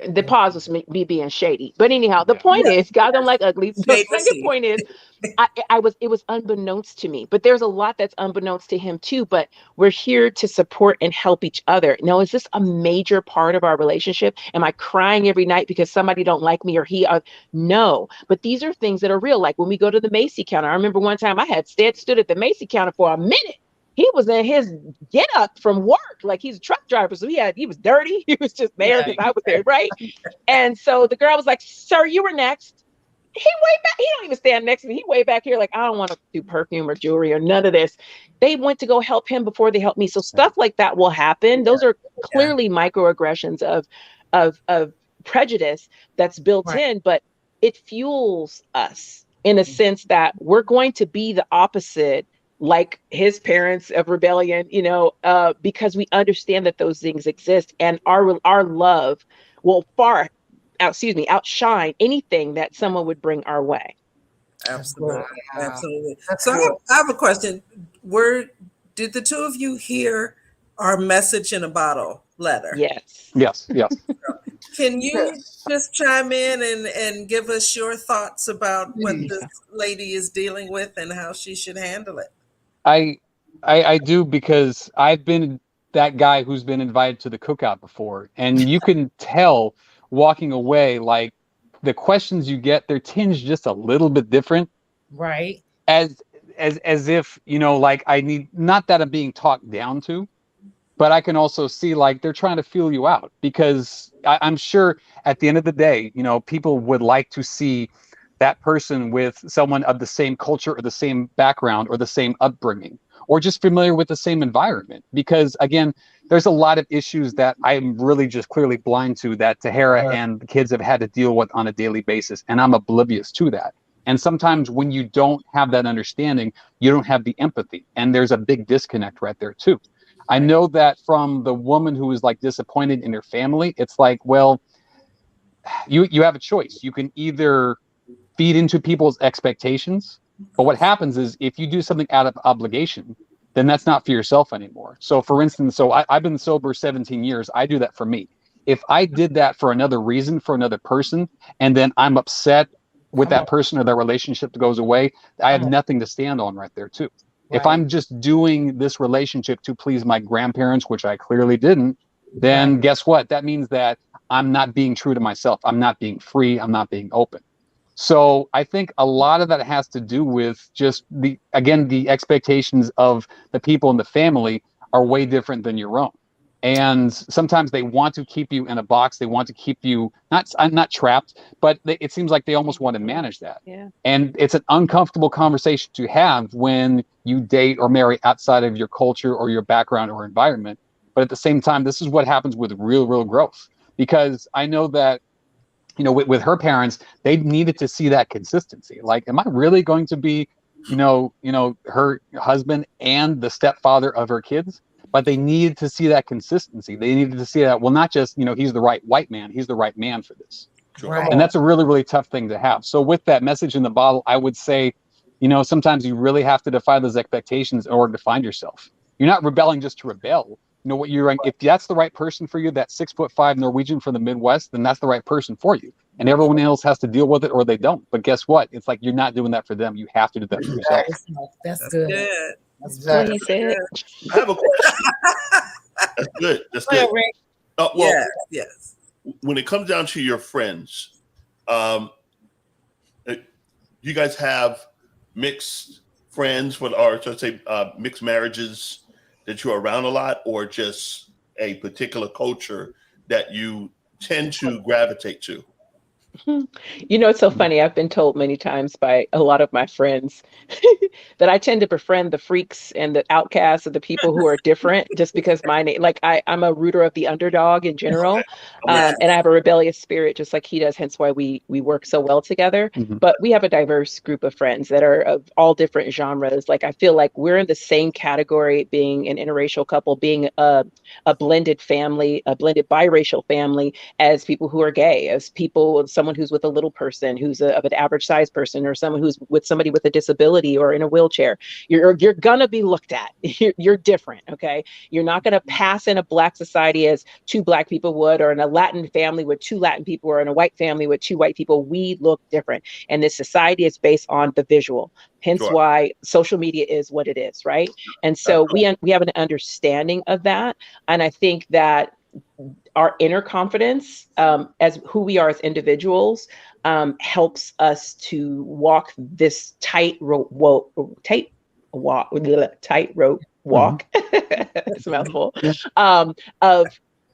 S1: The pause was me being shady, but anyhow, the point is, God don't like ugly. The second point is, it was unbeknownst to me, but there's a lot that's unbeknownst to him too. But we're here to support and help each other. Now, is this a major part of our relationship? Am I crying every night because somebody don't like me, or no, but these are things that are real. Like when we go to the Macy counter, I remember one time I had stood at the Macy counter for a minute. He was in his get up from work, like he's a truck driver, so he was dirty. He was just there because I was there, right? And so the girl was like, "Sir, you were next." He way back. He don't even stand next to me. He way back here, like, I don't want to do perfume or jewelry or none of this. They went to go help him before they helped me. So stuff like that will happen. Those are clearly microaggressions of prejudice that's built in, but it fuels us in a sense that we're going to be the opposite, like his parents of rebellion, because we understand that those things exist, and our love will outshine anything that someone would bring our way.
S5: Absolutely. Absolutely. So I have a question. Did the two of you hear our message in a bottle letter?
S1: Yes.
S5: Can you just chime in and give us your thoughts about what this lady is dealing with and how she should handle it?
S6: I do, because I've been that guy who's been invited to the cookout before, and you can tell walking away, like, the questions you get, they're tinged just a little bit different,
S2: right?
S6: As if, like, I need, not that I'm being talked down to, but I can also see, like, they're trying to feel you out, because I'm sure at the end of the day, people would like to see that person with someone of the same culture or the same background or the same upbringing, or just familiar with the same environment. Because again, there's a lot of issues that I'm really just clearly blind to, that Tahera and the kids have had to deal with on a daily basis, and I'm oblivious to that. And sometimes when you don't have that understanding, you don't have the empathy, and there's a big disconnect right there too. I know that from the woman who is like disappointed in her family, it's like, well, you have a choice. You can either feed into people's expectations, but what happens is, if you do something out of obligation, then that's not for yourself anymore. So for instance, I've been sober 17 years. I do that for me. If I did that for another reason, for another person, and then I'm upset with that person or their relationship goes away, I have nothing to stand on right there too. If I'm just doing this relationship to please my grandparents, which I clearly didn't, then guess what? That means that I'm not being true to myself. I'm not being free. I'm not being open. So I think a lot of that has to do with just the expectations of the people in the family are way different than your own. And sometimes they want to keep you in a box. They want to keep you not trapped, but it seems like they almost want to manage that.
S1: Yeah.
S6: And it's an uncomfortable conversation to have when you date or marry outside of your culture or your background or environment. But at the same time, this is what happens with real growth. Because I know that with her parents, they needed to see that consistency. Like, am I really going to be, her husband and the stepfather of her kids? But they needed to see that consistency. They needed to see that, well, not just, he's the right white man, he's the right man for this.
S3: Sure.
S2: Right.
S6: And that's a really, really tough thing to have. So with that message in the bottle, I would say, sometimes you really have to defy those expectations in order to find yourself. You're not rebelling just to rebel. What if that's the right person for you, that 6'5" Norwegian from the Midwest, then that's the right person for you. And everyone else has to deal with it or they don't. But guess what? It's like, you're not doing that for them. You have to do that for yourself.
S2: That's good.
S5: That's
S1: That's what he said.
S3: I have a question. That's good. That's good. Well,
S5: yes.
S3: When it comes down to your friends, you guys have mixed friends, or should I say mixed marriages that you're around a lot, or just a particular culture that you tend to gravitate to?
S1: It's so funny. I've been told many times by a lot of my friends that I tend to befriend the freaks and the outcasts of the people who are different, just because my name, like I'm a rooter of the underdog in general. And I have a rebellious spirit, just like he does, hence why we work so well together.
S6: Mm-hmm.
S1: But we have a diverse group of friends that are of all different genres. Like, I feel like we're in the same category, being an interracial couple, being a blended family, a blended biracial family, as people who are gay, as someone who's with a little person who's of an average size person, or someone who's with somebody with a disability or in a wheelchair. You're gonna be looked at. You're different, okay? You're not gonna pass in a Black society as two Black people would, or in a Latin family with two Latin people, or in a white family with two white people. We look different, and this society is based on the visual. Hence why social media is what it is, right? And so we have an understanding of that, and I think that our inner confidence as who we are as individuals helps us to walk this tightrope walk. It's a mouthful. Of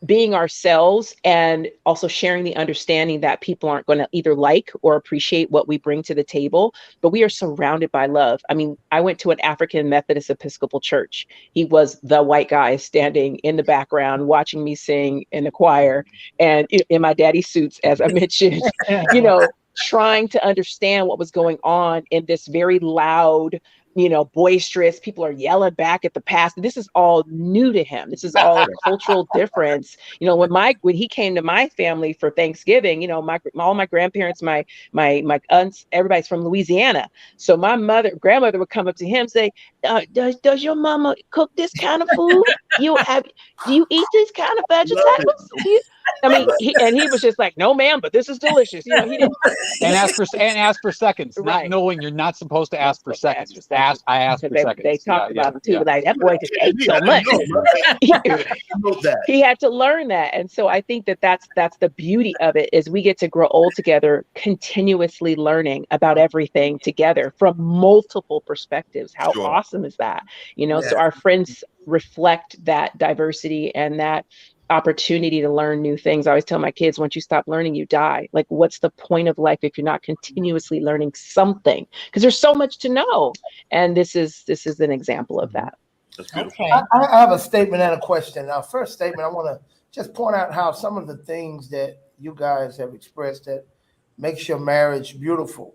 S1: being ourselves, and also sharing the understanding that people aren't going to either like or appreciate what we bring to the table, but we are surrounded by love. I mean, I went to an African Methodist Episcopal church. He was the white guy standing in the background watching me sing in the choir, and in my daddy suits, as I mentioned, trying to understand what was going on in this very loud, boisterous, people are yelling back at the pastor. This is all new to him. This is all a cultural difference. When he came to my family for Thanksgiving, all my grandparents, my aunts, everybody's from Louisiana. So my grandmother would come up to him and say, does your mama cook this kind of food? Do you eat these kind of vegetables? He was just like, no, ma'am, but this is delicious. He didn't.
S6: And ask for seconds,
S1: Right.
S6: not knowing you're not supposed to ask for seconds. I asked for seconds.
S1: They talked about him too, but like, that boy just ate so much. He had to learn that. And so I think that's the beauty of it, is we get to grow old together, continuously learning about everything together from multiple perspectives. How awesome is that? So our friends reflect that diversity and that opportunity to learn new things. I always tell my kids, once you stop learning, you die. Like, what's the point of life if you're not continuously learning something? Because there's so much to know. And this is an example of that.
S3: That's beautiful.
S2: Okay.
S4: I have a statement and a question. Our first statement, I want to just point out how some of the things that you guys have expressed that makes your marriage beautiful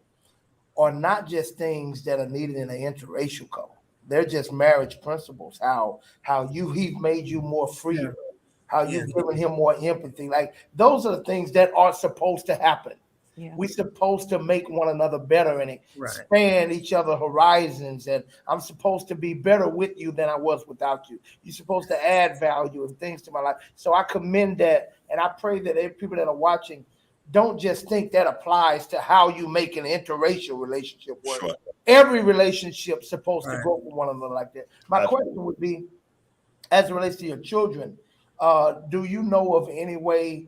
S4: are not just things that are needed in an interracial couple. They're just marriage principles. How he's made you more free. Yeah. How you've given him more empathy. Like, those are the things that are supposed to happen. Yeah. We're supposed to make one another better and expand each other's horizons. And I'm supposed to be better with you than I was without you. You're supposed to add value and things to my life. So I commend that. And I pray that people that are watching don't just think that applies to how you make an interracial relationship work. Sure. Every relationship is supposed to go for one another like that. My question would be, as it relates to your children, do you know of any way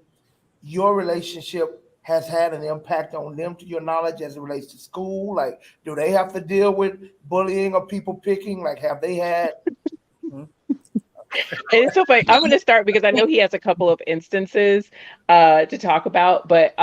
S4: your relationship has had an impact on them, to your knowledge, as it relates to school? Like, do they have to deal with bullying or people picking? Like, have they had?
S1: And it's so funny. I'm going to start because I know he has a couple of instances to talk about, but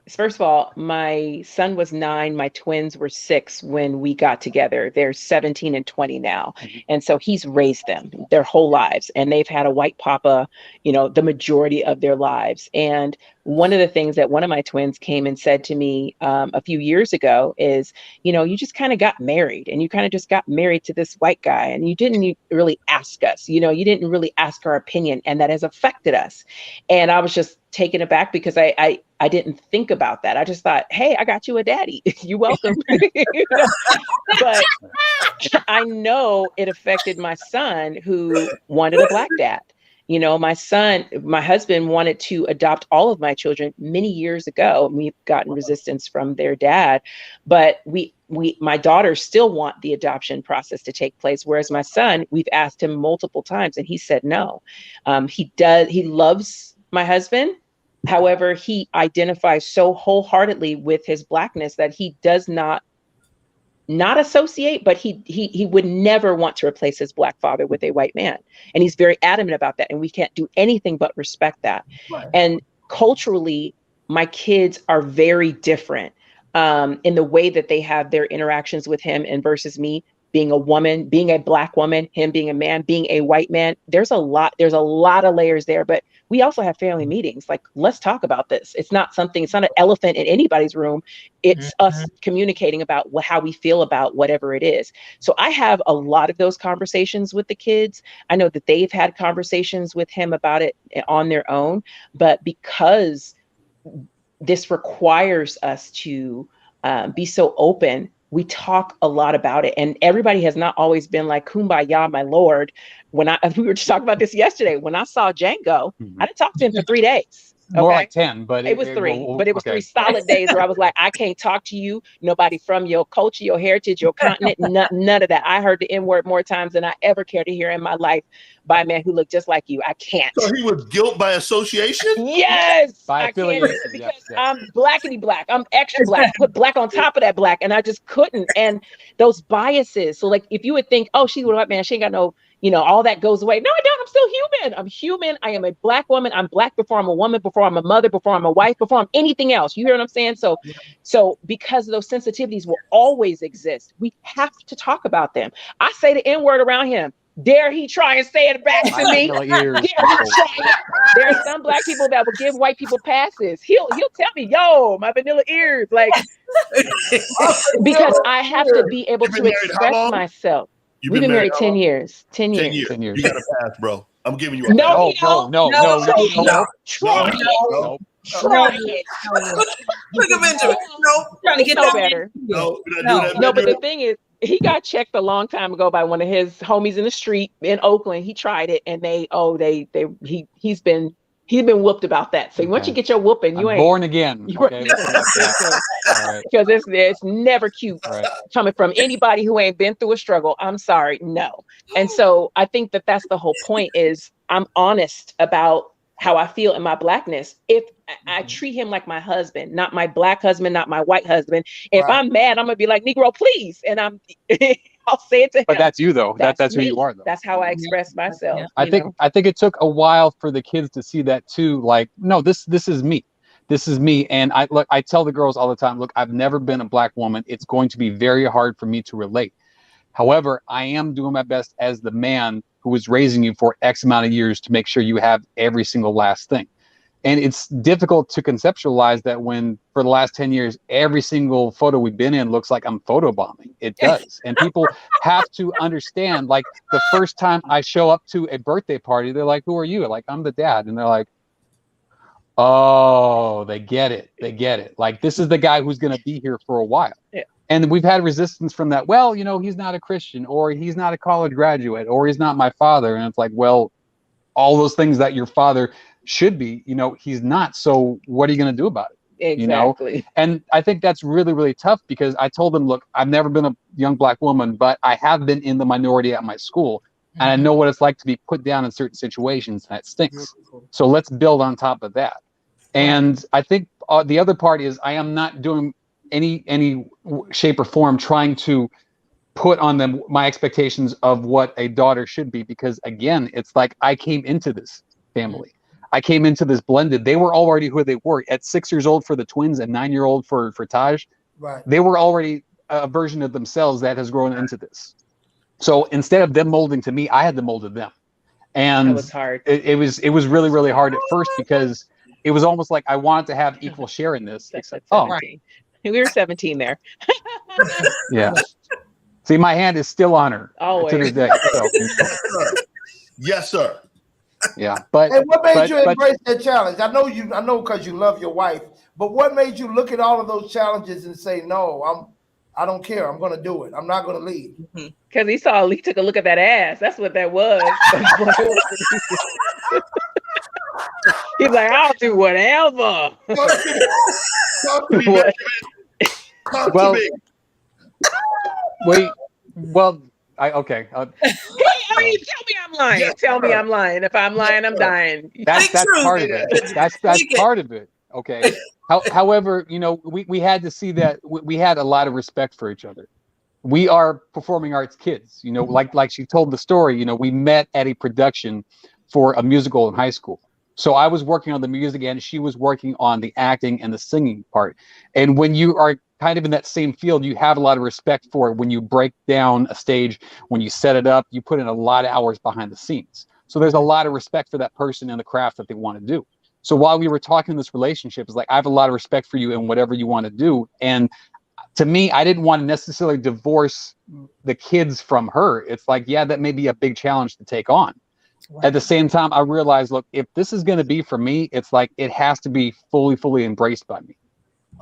S1: first of all, my son was 9, my twins were 6 when we got together. They're 17 and 20 now. And so he's raised them their whole lives, and they've had a white papa, the majority of their lives. And one of the things that one of my twins came and said to me a few years ago is, you just kind of got married, and you kind of just got married to this white guy, and you didn't really ask us, you didn't really ask our opinion, and that has affected us. And I was just taken aback because I didn't think about that. I just thought, hey, I got you a daddy. You're welcome. But I know it affected my son, who wanted a black dad. My husband wanted to adopt all of my children many years ago, and we've gotten resistance from their dad. But my daughters still want the adoption process to take place. Whereas my son, we've asked him multiple times and he said no. He loves my husband. However, he identifies so wholeheartedly with his blackness that he does not associate, but he would never want to replace his black father with a white man. And he's very adamant about that. And we can't do anything but respect that. Right. And culturally, my kids are very different in the way that they have their interactions with him and versus me. Being a woman, being a black woman, him being a man, being a white man, there's a lot of layers there. But we also have family meetings. Like, let's talk about this. It's not an elephant in anybody's room. It's us communicating about how we feel about whatever it is. So I have a lot of those conversations with the kids. I know that they've had conversations with him about it on their own, but because this requires us to be so open, we talk a lot about it. And everybody has not always been like, kumbaya, my Lord. We were just talking about this yesterday. When I saw Django, I didn't talk to him for 3 days. Okay?
S6: More like 10, but
S1: it was 3. But it was 3 solid days where I was like, I can't talk to you. Nobody from your culture, your heritage, your continent, none of that. I heard the N-word more times than I ever cared to hear in my life by a man who looked just like you. I can't.
S3: So he was guilt by association?
S1: Yes.
S6: By affiliation,
S1: because I'm blackity black. I'm extra black. Put black on top of that black. And I just couldn't. And those biases. So like, if you would think, oh, she's a white man, she ain't got no, all that goes away. No, I don't. I'm still human. I'm human. I am a black woman. I'm black before I'm a woman, before I'm a mother, before I'm a wife, before I'm anything else. You hear what I'm saying? So because those sensitivities will always exist, we have to talk about them. I say the N-word around him. Dare he try and say it back to me? There are some black people that will give white people passes. He'll tell me, yo, my vanilla ears. Like, because I have to be able to express myself. We've been married 10 years. 10 years.
S3: 10 years. You got a pass, bro. I'm giving you a
S1: no,
S3: pass.
S1: No. Try it. Try it.
S5: Look at Benjamin. No, trying to get
S1: no better.
S3: No,
S1: but the thing is, he got checked a long time ago by one of his homies in the street in Oakland. He tried it, and he's been whooped about that. So once you get your whooping, you ain't
S6: born again. Okay.
S1: Because it's never cute coming from anybody who ain't been through a struggle. I'm sorry, no. And so I think that's the whole point, is I'm honest about how I feel in my blackness. If I treat him like my husband, not my black husband, not my white husband. If I'm mad, I'm gonna be like, Negro, please. And I'll say it to him.
S6: But that's you though. That's who you are though.
S1: That's how I express myself.
S6: I think it took a while for the kids to see that too. Like, no, this is me. This is me. And I tell the girls all the time, look, I've never been a black woman. It's going to be very hard for me to relate. However, I am doing my best as the man who was raising you for X amount of years to make sure you have every single last thing. And it's difficult to conceptualize that when for the last 10 years, every single photo we've been in looks like I'm photobombing. It does. And people have to understand, like, the first time I show up to a birthday party, they're like, who are you? Like, I'm the dad. And they're like, oh, they get it. They get it. Like, this is the guy who's going to be here for a while. Yeah. And we've had resistance from that. Well, he's not a Christian, or he's not a college graduate, or he's not my father. And it's like, well, all those things that your father should be, he's not. So what are you going to do about it?
S1: Exactly.
S6: And I think that's really, really tough, because I told them, look, I've never been a young black woman, but I have been in the minority at my school. And I know what it's like to be put down in certain situations, and it stinks. So let's build on top of that. And I think the other part is, I am not doing any shape or form trying to put on them my expectations of what a daughter should be, because again, it's like, I came into this family. I came into this blended. They were already who they were at 6 years old for the twins and 9-year-old for Taj.
S4: Right.
S6: They were already a version of themselves that has grown into this. So instead of them molding to me, I had to mold to them. And
S1: That was hard.
S6: It was really, really hard at first because it was almost like I wanted to have equal share in this. Except,
S1: 17. We were 17 there.
S6: Yeah. See, my hand is still on her to this day. So,
S3: Yes, sir.
S6: yeah, but
S4: And what made you embrace that challenge? I know because you love your wife, but what made you look at all of those challenges and say, no, I don't care. I'm going to do it. I'm not going to leave.
S1: Because he took a look at that ass. That's what that was. He's like, I'll do whatever.
S3: Talk to me,
S1: What?
S3: Talk to
S6: well,
S3: me.
S6: wait, well, okay.
S1: I mean, tell me I'm lying.
S3: Yes,
S1: Tell me
S3: sir.
S1: I'm lying. If I'm lying, I'm dying.
S6: That's
S5: True.
S6: part of it. That's part of it. Okay. However, you know, we had to see that we had a lot of respect for each other. We are performing arts kids, you know, like she told the story, you know, we met at a production for a musical in high school. So I was working on the music and she was working on the acting and the singing part. And when you are kind of in that same field, you have a lot of respect for it. When you break down a stage, when you set it up, you put in a lot of hours behind the scenes. So there's a lot of respect for that person and the craft that they want to do. So while we were talking in this relationship, it's like, I have a lot of respect for you and whatever you want to do. And to me, I didn't want to necessarily divorce the kids from her. It's like, yeah, that may be a big challenge to take on. Right. At the same time, I realized, look, if this is going to be for me, it's like, it has to be fully embraced by me.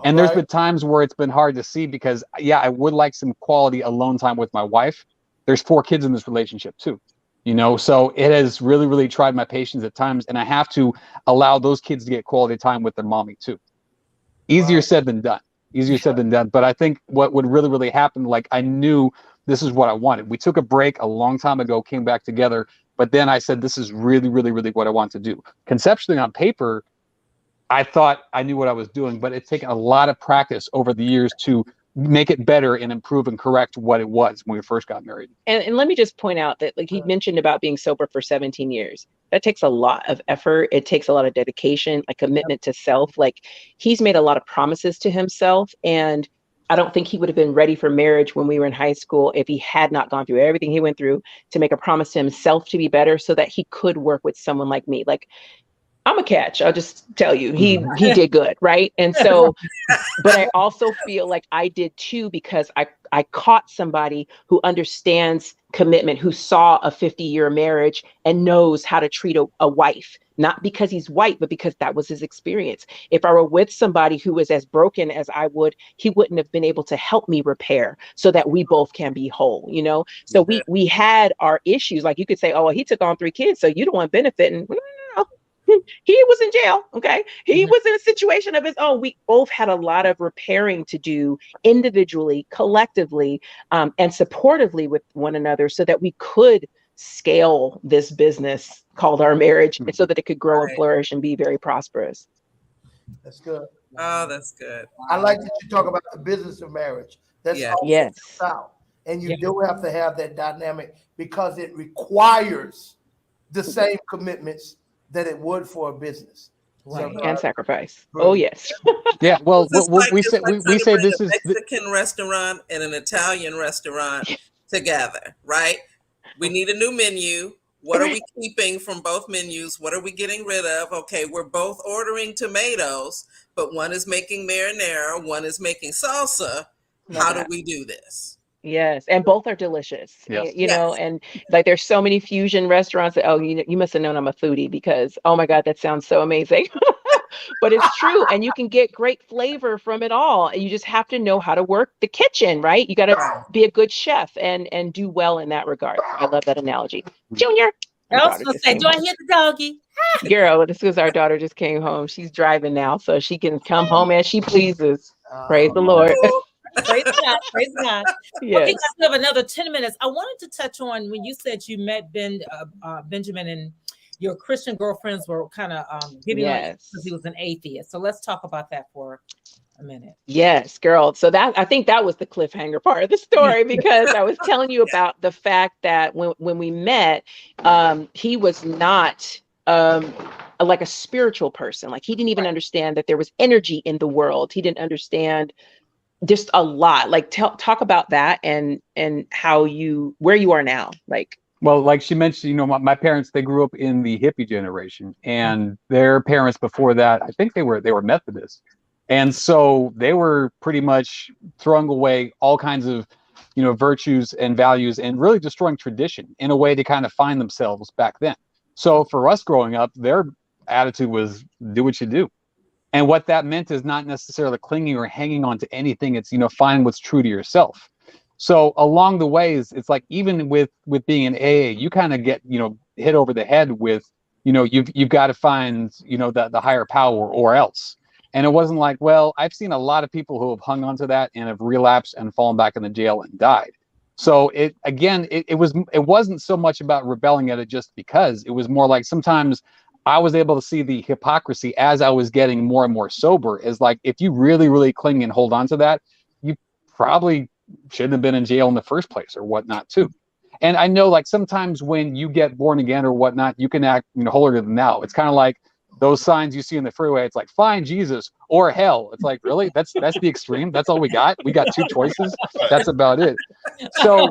S6: And there's been times where it's been hard to see because, yeah, I would like some quality alone time with my wife. There's 4 kids in this relationship too, you know, so it has really tried my patience at times. And I have to allow those kids to get quality time with their mommy too. Easier said than done. Easier said than done. But I think what would really happen, like, I knew this is what I wanted. We took a break a long time ago, came back together. But then I said, this is really what I want to do. Conceptually on paper, I thought I knew what I was doing, but it's taken a lot of practice over the years to make it better and improve and correct what it was when we first got married.
S1: And let me just point out that, like, he mentioned about being sober for 17 years. That takes a lot of effort. It takes a lot of dedication, like commitment to self. Like, he's made a lot of promises to himself. And I don't think he would have been ready for marriage when we were in high school if he had not gone through everything he went through to make a promise to himself to be better so that he could work with someone like me. Like, I'm a catch. I'll just tell you, he did good, right? And so, but I also feel like I did too, because I caught somebody who understands commitment, who saw a 50-year marriage and knows how to treat a wife, not because he's white, but because that was his experience. If I were with somebody who was as broken as I would, he wouldn't have been able to help me repair so that we both can be whole, you know? So we had our issues. Like, you could say, oh, well, he took on 3 kids, so you don't want benefiting. No. He was in jail. Okay. He was in a situation of his own. We both had a lot of repairing to do individually, collectively, and supportively with one another so that we could scale this business called our marriage and so that it could grow and flourish and be very prosperous.
S4: That's good.
S5: Oh, that's good.
S4: I like that you talk about the business of marriage. That's out. And you do have to have that dynamic because it requires the same commitments that it would for a business.
S1: Right. So, and sacrifice. Oh, yes.
S6: Yeah. Well, we say this is
S5: a Mexican restaurant and an Italian restaurant together, right? We need a new menu. What are we keeping from both menus? What are we getting rid of? Okay, we're both ordering tomatoes, but one is making marinara, one is making salsa. How do we do this?
S1: Yes, and both are delicious.
S6: Yes.
S1: You know, and like, there's so many fusion restaurants that, you must have known I'm a foodie because, oh my God, that sounds so amazing. But it's true, and you can get great flavor from it all. You just have to know how to work the kitchen, right? You got to be a good chef and do well in that regard. I love that analogy. Junior.
S2: I was gonna say, do I hear the doggy?
S1: Girl, this was our daughter just came home. She's driving now, so she can come home as she pleases. Praise the Lord.
S2: Praise God. Praise God.
S1: Yes.
S2: Okay, we have another 10 minutes. I wanted to touch on when you said you met Benjamin and your Christian girlfriends were kind of giving on because he was an atheist. So let's talk about that for a minute.
S1: Yes, girl. So I think that was the cliffhanger part of the story because I was telling you about the fact that when we met, he was not a like a spiritual person. Like he didn't even understand that there was energy in the world. He didn't understand just a lot. Like talk about that and how where you are now. Like,
S6: well, like she mentioned, you know, my parents, they grew up in the hippie generation, and their parents before that, I think they were Methodist. And so they were pretty much throwing away all kinds of, you know, virtues and values and really destroying tradition in a way to kind of find themselves back then. So for us growing up, their attitude was do what you do. And what that meant is not necessarily clinging or hanging on to anything. It's, you know, find what's true to yourself. So along the ways, it's like even with being an AA, you kind of get, you know, hit over the head with, you know, you've got to find, you know, the higher power or else. And it wasn't like, well, I've seen a lot of people who have hung on to that and have relapsed and fallen back in the jail and died. So it wasn't so much about rebelling at it just because. It was more like sometimes I was able to see the hypocrisy as I was getting more and more sober. Is like, if you really, really cling and hold on to that, you probably shouldn't have been in jail in the first place or whatnot too. And I know, like, sometimes when you get born again or whatnot, you can act, you know, holier than thou. It's kind of like those signs you see in the freeway. It's like, find Jesus or hell. It's like, really? That's the extreme. That's all we got. We got two choices. That's about it. So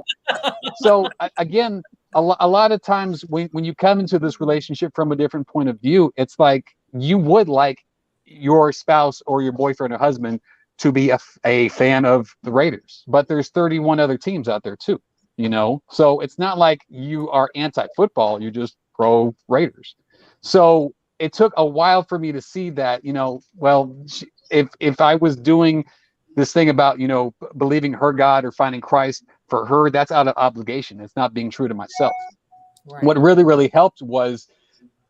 S6: again, a lot of times when you come into this relationship from a different point of view, it's like you would like your spouse or your boyfriend or husband to be a fan of the Raiders, but there's 31 other teams out there too, you know? So it's not like you are anti-football, you're just pro Raiders. So it took a while for me to see that, you know, well, if I was doing this thing about, you know, believing her God or finding Christ for her, that's out of obligation. It's not being true to myself. Right. What really, really helped was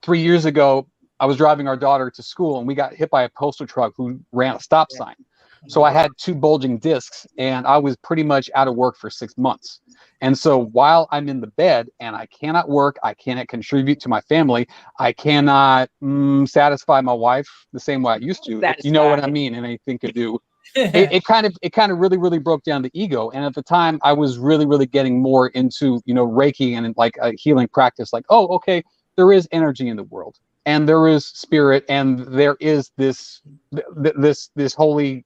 S6: 3 years ago, I was driving our daughter to school and we got hit by a postal truck who ran a stop sign. So I had 2 bulging discs and I was pretty much out of work for 6 months. And so while I'm in the bed and I cannot work, I cannot contribute to my family, I cannot satisfy my wife the same way I used to. If you know what I mean, and anything to do. It kind of really, really broke down the ego. And at the time I was really, really getting more into, you know, Reiki and like a healing practice, like, oh, okay, there is energy in the world and there is spirit and there is this holy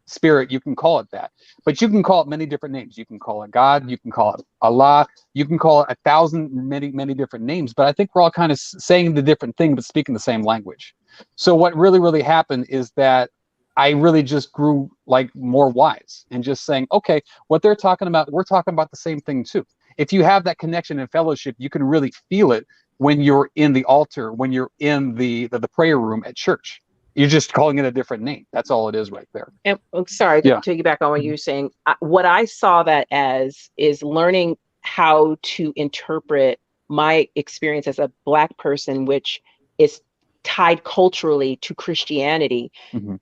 S6: spirit, you can call it that, but you can call it many different names. You can call it God, you can call it Allah, you can call it 1,000 many different names, but I think we're all kind of saying the different thing but speaking the same language. So what really, really happened is that I really just grew like more wise and just saying, okay, what they're talking about, we're talking about the same thing too. If you have that connection and fellowship, you can really feel it when you're in the altar, when you're in the prayer room at church. You're just calling it a different name. That's all it is right there.
S1: And sorry to take you back on what you were saying. What I saw that as is learning how to interpret my experience as a Black person, which is tied culturally to Christianity. Mm-hmm.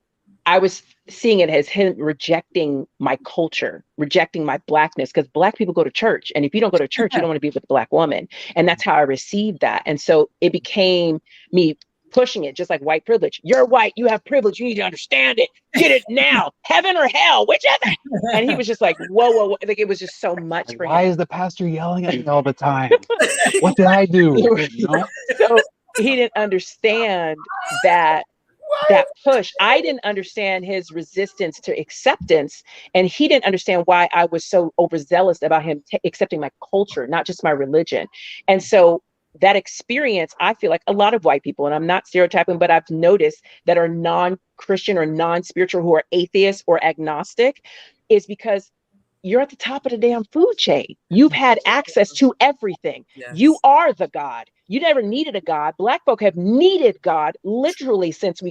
S1: I was seeing it as him rejecting my culture, rejecting my Blackness, because Black people go to church. And if you don't go to church, you don't want to be with a Black woman. And that's how I received that. And so it became me pushing it, just like white privilege. You're white, you have privilege, you need to understand it. Get it now. Heaven or hell, whichever. And he was just like, whoa. Like it was just so much for him.
S6: Why is the pastor yelling at me all the time? What did I do? You know?
S1: So he didn't understand that push. I didn't understand his resistance to acceptance, and he didn't understand why I was so overzealous about him accepting my culture, not just my religion. And so that experience, I feel like a lot of white people, and I'm not stereotyping, but I've noticed that are non-Christian or non-spiritual, who are atheists or agnostic, is because you're at the top of the damn food chain. You've had access to everything. Yes. You are the God. You never needed a God. Black folk have needed God literally since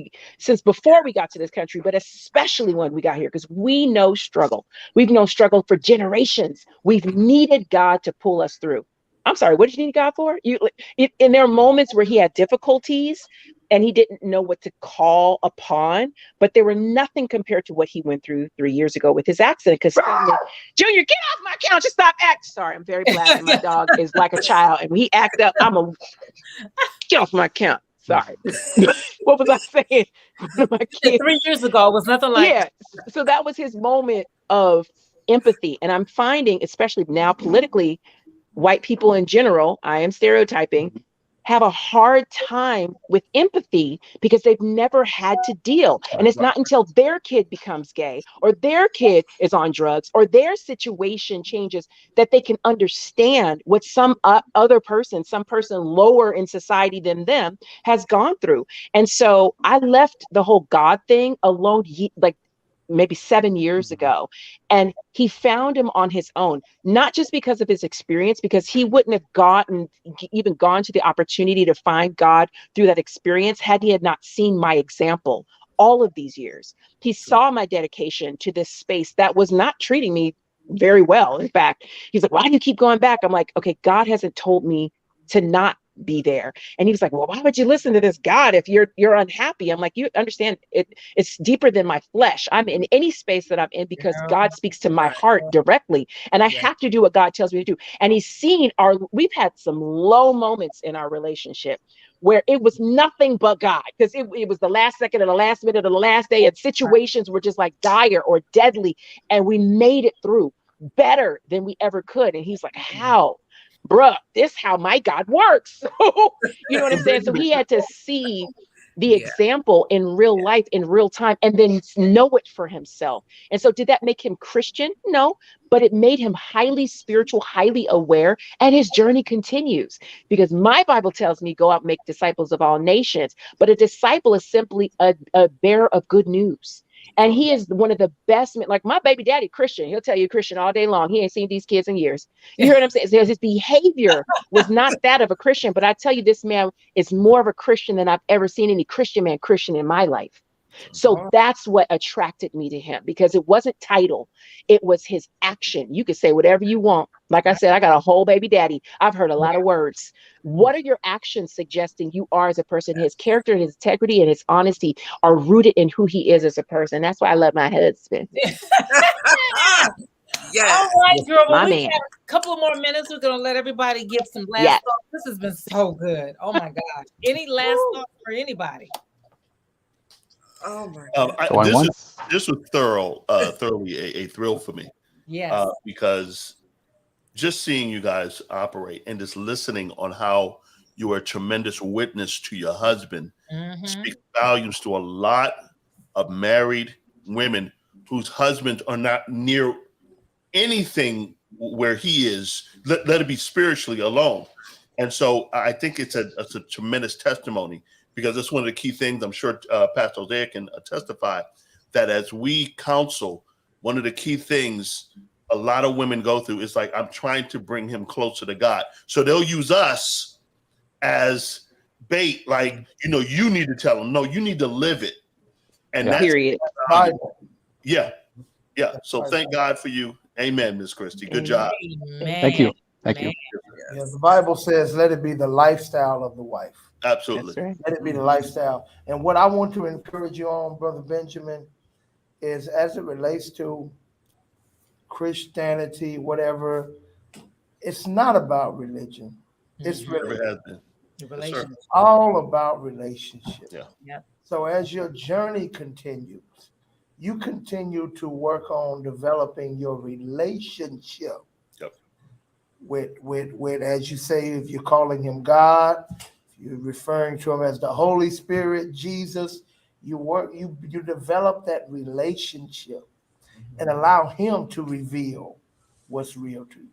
S1: before we got to this country, but especially when we got here, because we know struggle. We've known struggle for generations. We've needed God to pull us through. I'm sorry, what did you need God for? And there are moments where he had difficulties and he didn't know what to call upon, but there were nothing compared to what he went through 3 years ago with his accident. Because Junior, get off my couch and stop acting. Sorry, I'm very Black and my dog is like a child. And when he acted up, get off my couch. Sorry. What was I saying?
S2: 3 years ago was nothing like.
S1: Yeah. So that was his moment of empathy. And I'm finding, especially now politically, white people in general, I am stereotyping, have a hard time with empathy because they've never had to deal. And it's not until their kid becomes gay or their kid is on drugs or their situation changes that they can understand what some other person, some person lower in society than them has gone through. And so I left the whole God thing alone, like maybe 7 years ago. And he found him on his own, not just because of his experience, because he wouldn't have even gone to the opportunity to find God through that experience had he had not seen my example all of these years. He saw my dedication to this space that was not treating me very well. In fact, he's like, why do you keep going back? I'm like, okay, God hasn't told me to not be there. And he was like, well, why would you listen to this God if you're unhappy? I'm like, you understand, it's deeper than my flesh. I'm in any space that I'm in because God speaks to my heart directly, and I have to do what God tells me to do. And he's seen we've had some low moments in our relationship where it was nothing but God, because it was the last second and the last minute of the last day, and situations were just like dire or deadly, and we made it through better than we ever could. And he's like, how? Bruh, this how my God works. You know what I'm saying? So he had to see the example in real life, in real time, and then know it for himself. And so did that make him Christian? No, but it made him highly spiritual, highly aware, and his journey continues. Because my Bible tells me, go out and make disciples of all nations. But a disciple is simply a bearer of good news. And he is one of the best men. Like my baby daddy, Christian, he'll tell you Christian all day long. He ain't seen these kids in years. You hear what I'm saying? So his behavior was not that of a Christian, but I tell you, this man is more of a Christian than I've ever seen any Christian in my life. So that's what attracted me to him, because it wasn't title, it was his action. You could say whatever you want. Like I said, I got a whole baby daddy. I've heard a lot of words. What are your actions suggesting you are as a person? His character, his integrity, and his honesty are rooted in who he is as a person. That's why I love my husband.
S5: Yeah.
S2: All right, girl. Well, we
S1: man.
S2: got a couple of more minutes. We're gonna let everybody give some last thoughts. This has been so good. Oh my gosh. Any last thoughts for anybody?
S5: Oh my God.
S3: This was thoroughly a thrill for me.
S2: Yes.
S3: Because just seeing you guys operate and just listening on how you are a tremendous witness to your husband speaks volumes to a lot of married women whose husbands are not near anything where he is, let it be spiritually alone. And so I think it's a tremendous testimony, because that's one of the key things. I'm sure Pastor Hosea can testify that as we counsel, one of the key things a lot of women go through is like, I'm trying to bring him closer to God. So they'll use us as bait, like, you need to tell him, no, you need to live it. And that's
S1: period.
S3: Yeah. So thank God for you. Amen, Miss Christy. Good job.
S2: Amen.
S6: Thank you. Thank you.
S4: Yeah, the Bible says, let it be the lifestyle of the wife.
S3: Absolutely.
S1: Right.
S4: Let it be the lifestyle. And what I want to encourage you on, Brother Benjamin, is as it relates to Christianity, whatever, it's not about religion. It's really all about relationship.
S3: Yeah.
S4: So as your journey continues, you continue to work on developing your relationship with, as you say, if you're calling him God, if you're referring to him as the Holy Spirit, Jesus, you develop that relationship and allow him to reveal what's real to you.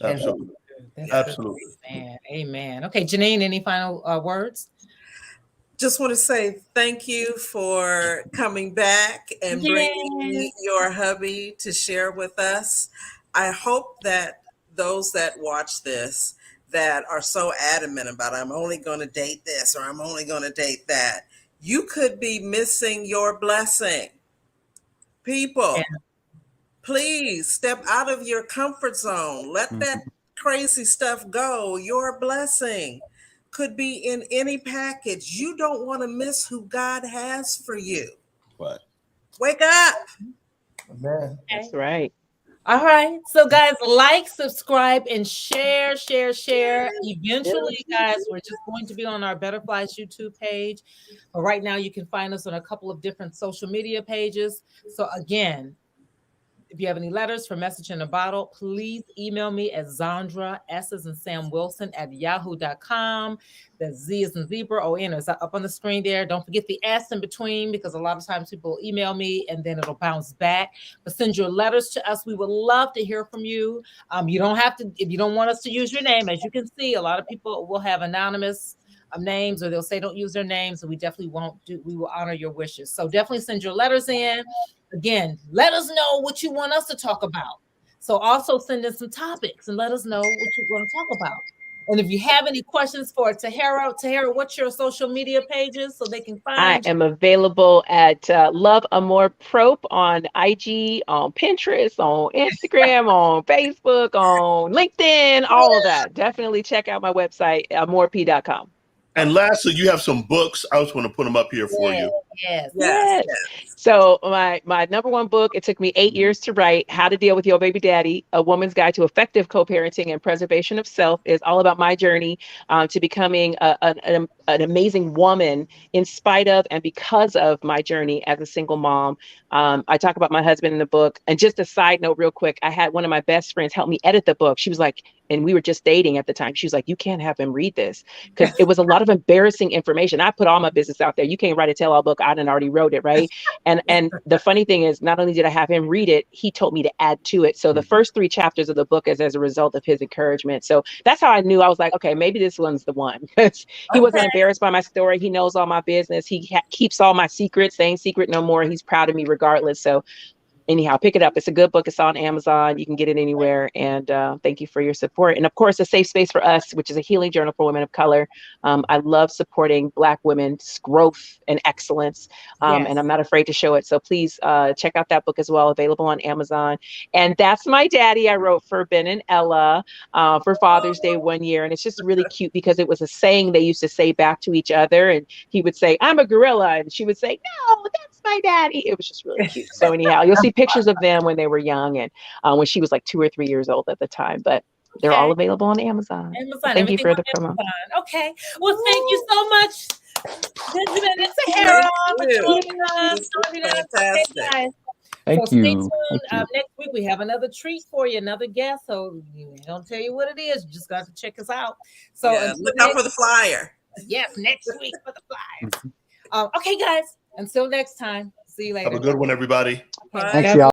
S3: Absolutely. Absolutely.
S2: Amen. Okay, Janine, any final words?
S5: Just want to say thank you for coming back and bringing your hubby to share with us. I hope that those that watch this that are so adamant about, I'm only going to date this or I'm only going to date that, you could be missing your blessing. People, please step out of your comfort zone. Let that crazy stuff go. Your blessing could be in any package. You don't want to miss who God has for you.
S3: Right.
S5: Wake up.
S4: Amen.
S1: That's right.
S2: All right. So guys, like, subscribe, and share. Eventually, guys, we're just going to be on our Butterflies YouTube page. But right now, you can find us on a couple of different social media pages. So again, If you have any letters for Message in a Bottle, please email me at Zandra, S as in Sam Wilson, at yahoo.com. The Z is in zebra, O-N is up on the screen there. Don't forget the S in between, because a lot of times people email me and then it'll bounce back. But send your letters to us. We would love to hear from you. You don't have to, if you don't want us to use your name. As you can see, a lot of people will have anonymous names, or they'll say don't use their names, and we definitely won't do. We will honor your wishes. So definitely send your letters in. Again, let us know what you want us to talk about. So also send in some topics and let us know what you want to talk about. And if you have any questions for Tahera, what's your social media pages so they can find?
S1: I am available at Love Amor Prop on IG, on Pinterest, on Instagram, on Facebook, on LinkedIn, all of that. Definitely check out my website, amorp.com.
S3: And lastly, you have some books. I was going to put them up here for you.
S2: Yes.
S1: So my number one book, it took me 8 years to write, How to Deal with Your Baby Daddy, A Woman's Guide to Effective Co-Parenting and Preservation of Self, is all about my journey to becoming an amazing woman in spite of and because of my journey as a single mom. I talk about my husband in the book. And just a side note real quick, I had one of my best friends help me edit the book. She was like, and we were just dating at the time. She was like, you can't have him read this, because it was a lot of embarrassing information. I put all my business out there. You can't write a tell-all book. I done already wrote it, right? And the funny thing is, not only did I have him read it, he told me to add to it. So the first 3 chapters of the book is as a result of his encouragement. So that's how I knew. I was like, okay, maybe this one's the one, because he wasn't embarrassed by my story. He knows all my business. He keeps all my secrets. They ain't secret no more. He's proud of me regardless. So anyhow, pick it up. It's a good book. It's on Amazon. You can get it anywhere. And thank you for your support. And of course, A Safe Space for Us, which is a healing journal for women of color. I love supporting Black women's growth and excellence. And I'm not afraid to show it. So please check out that book as well, available on Amazon. And That's My Daddy, I wrote for Ben and Ella for Father's Day one year. And it's just really cute, because it was a saying they used to say back to each other. And he would say, I'm a gorilla. And she would say, no, that's my daddy. It was just really cute. So anyhow, you'll see pictures of them when they were young, and when she was like 2 or 3 years old at the time. But they're all available on Amazon. Thank you for the promo.
S2: Okay. Well, thank you so much, Benjamin and Tahera, for joining us.
S5: Fantastic.
S6: Thank
S2: Stay
S6: you.
S2: tuned.
S6: Thank you.
S2: Next week we have another treat for you, another guest. So you don't tell you what it is. You just got to check us out. So
S5: Look out for the flyer.
S2: Yes, next week for the flyers. Okay, guys. Until next time. See you later.
S3: Have a good one, everybody.
S6: Thanks, y'all.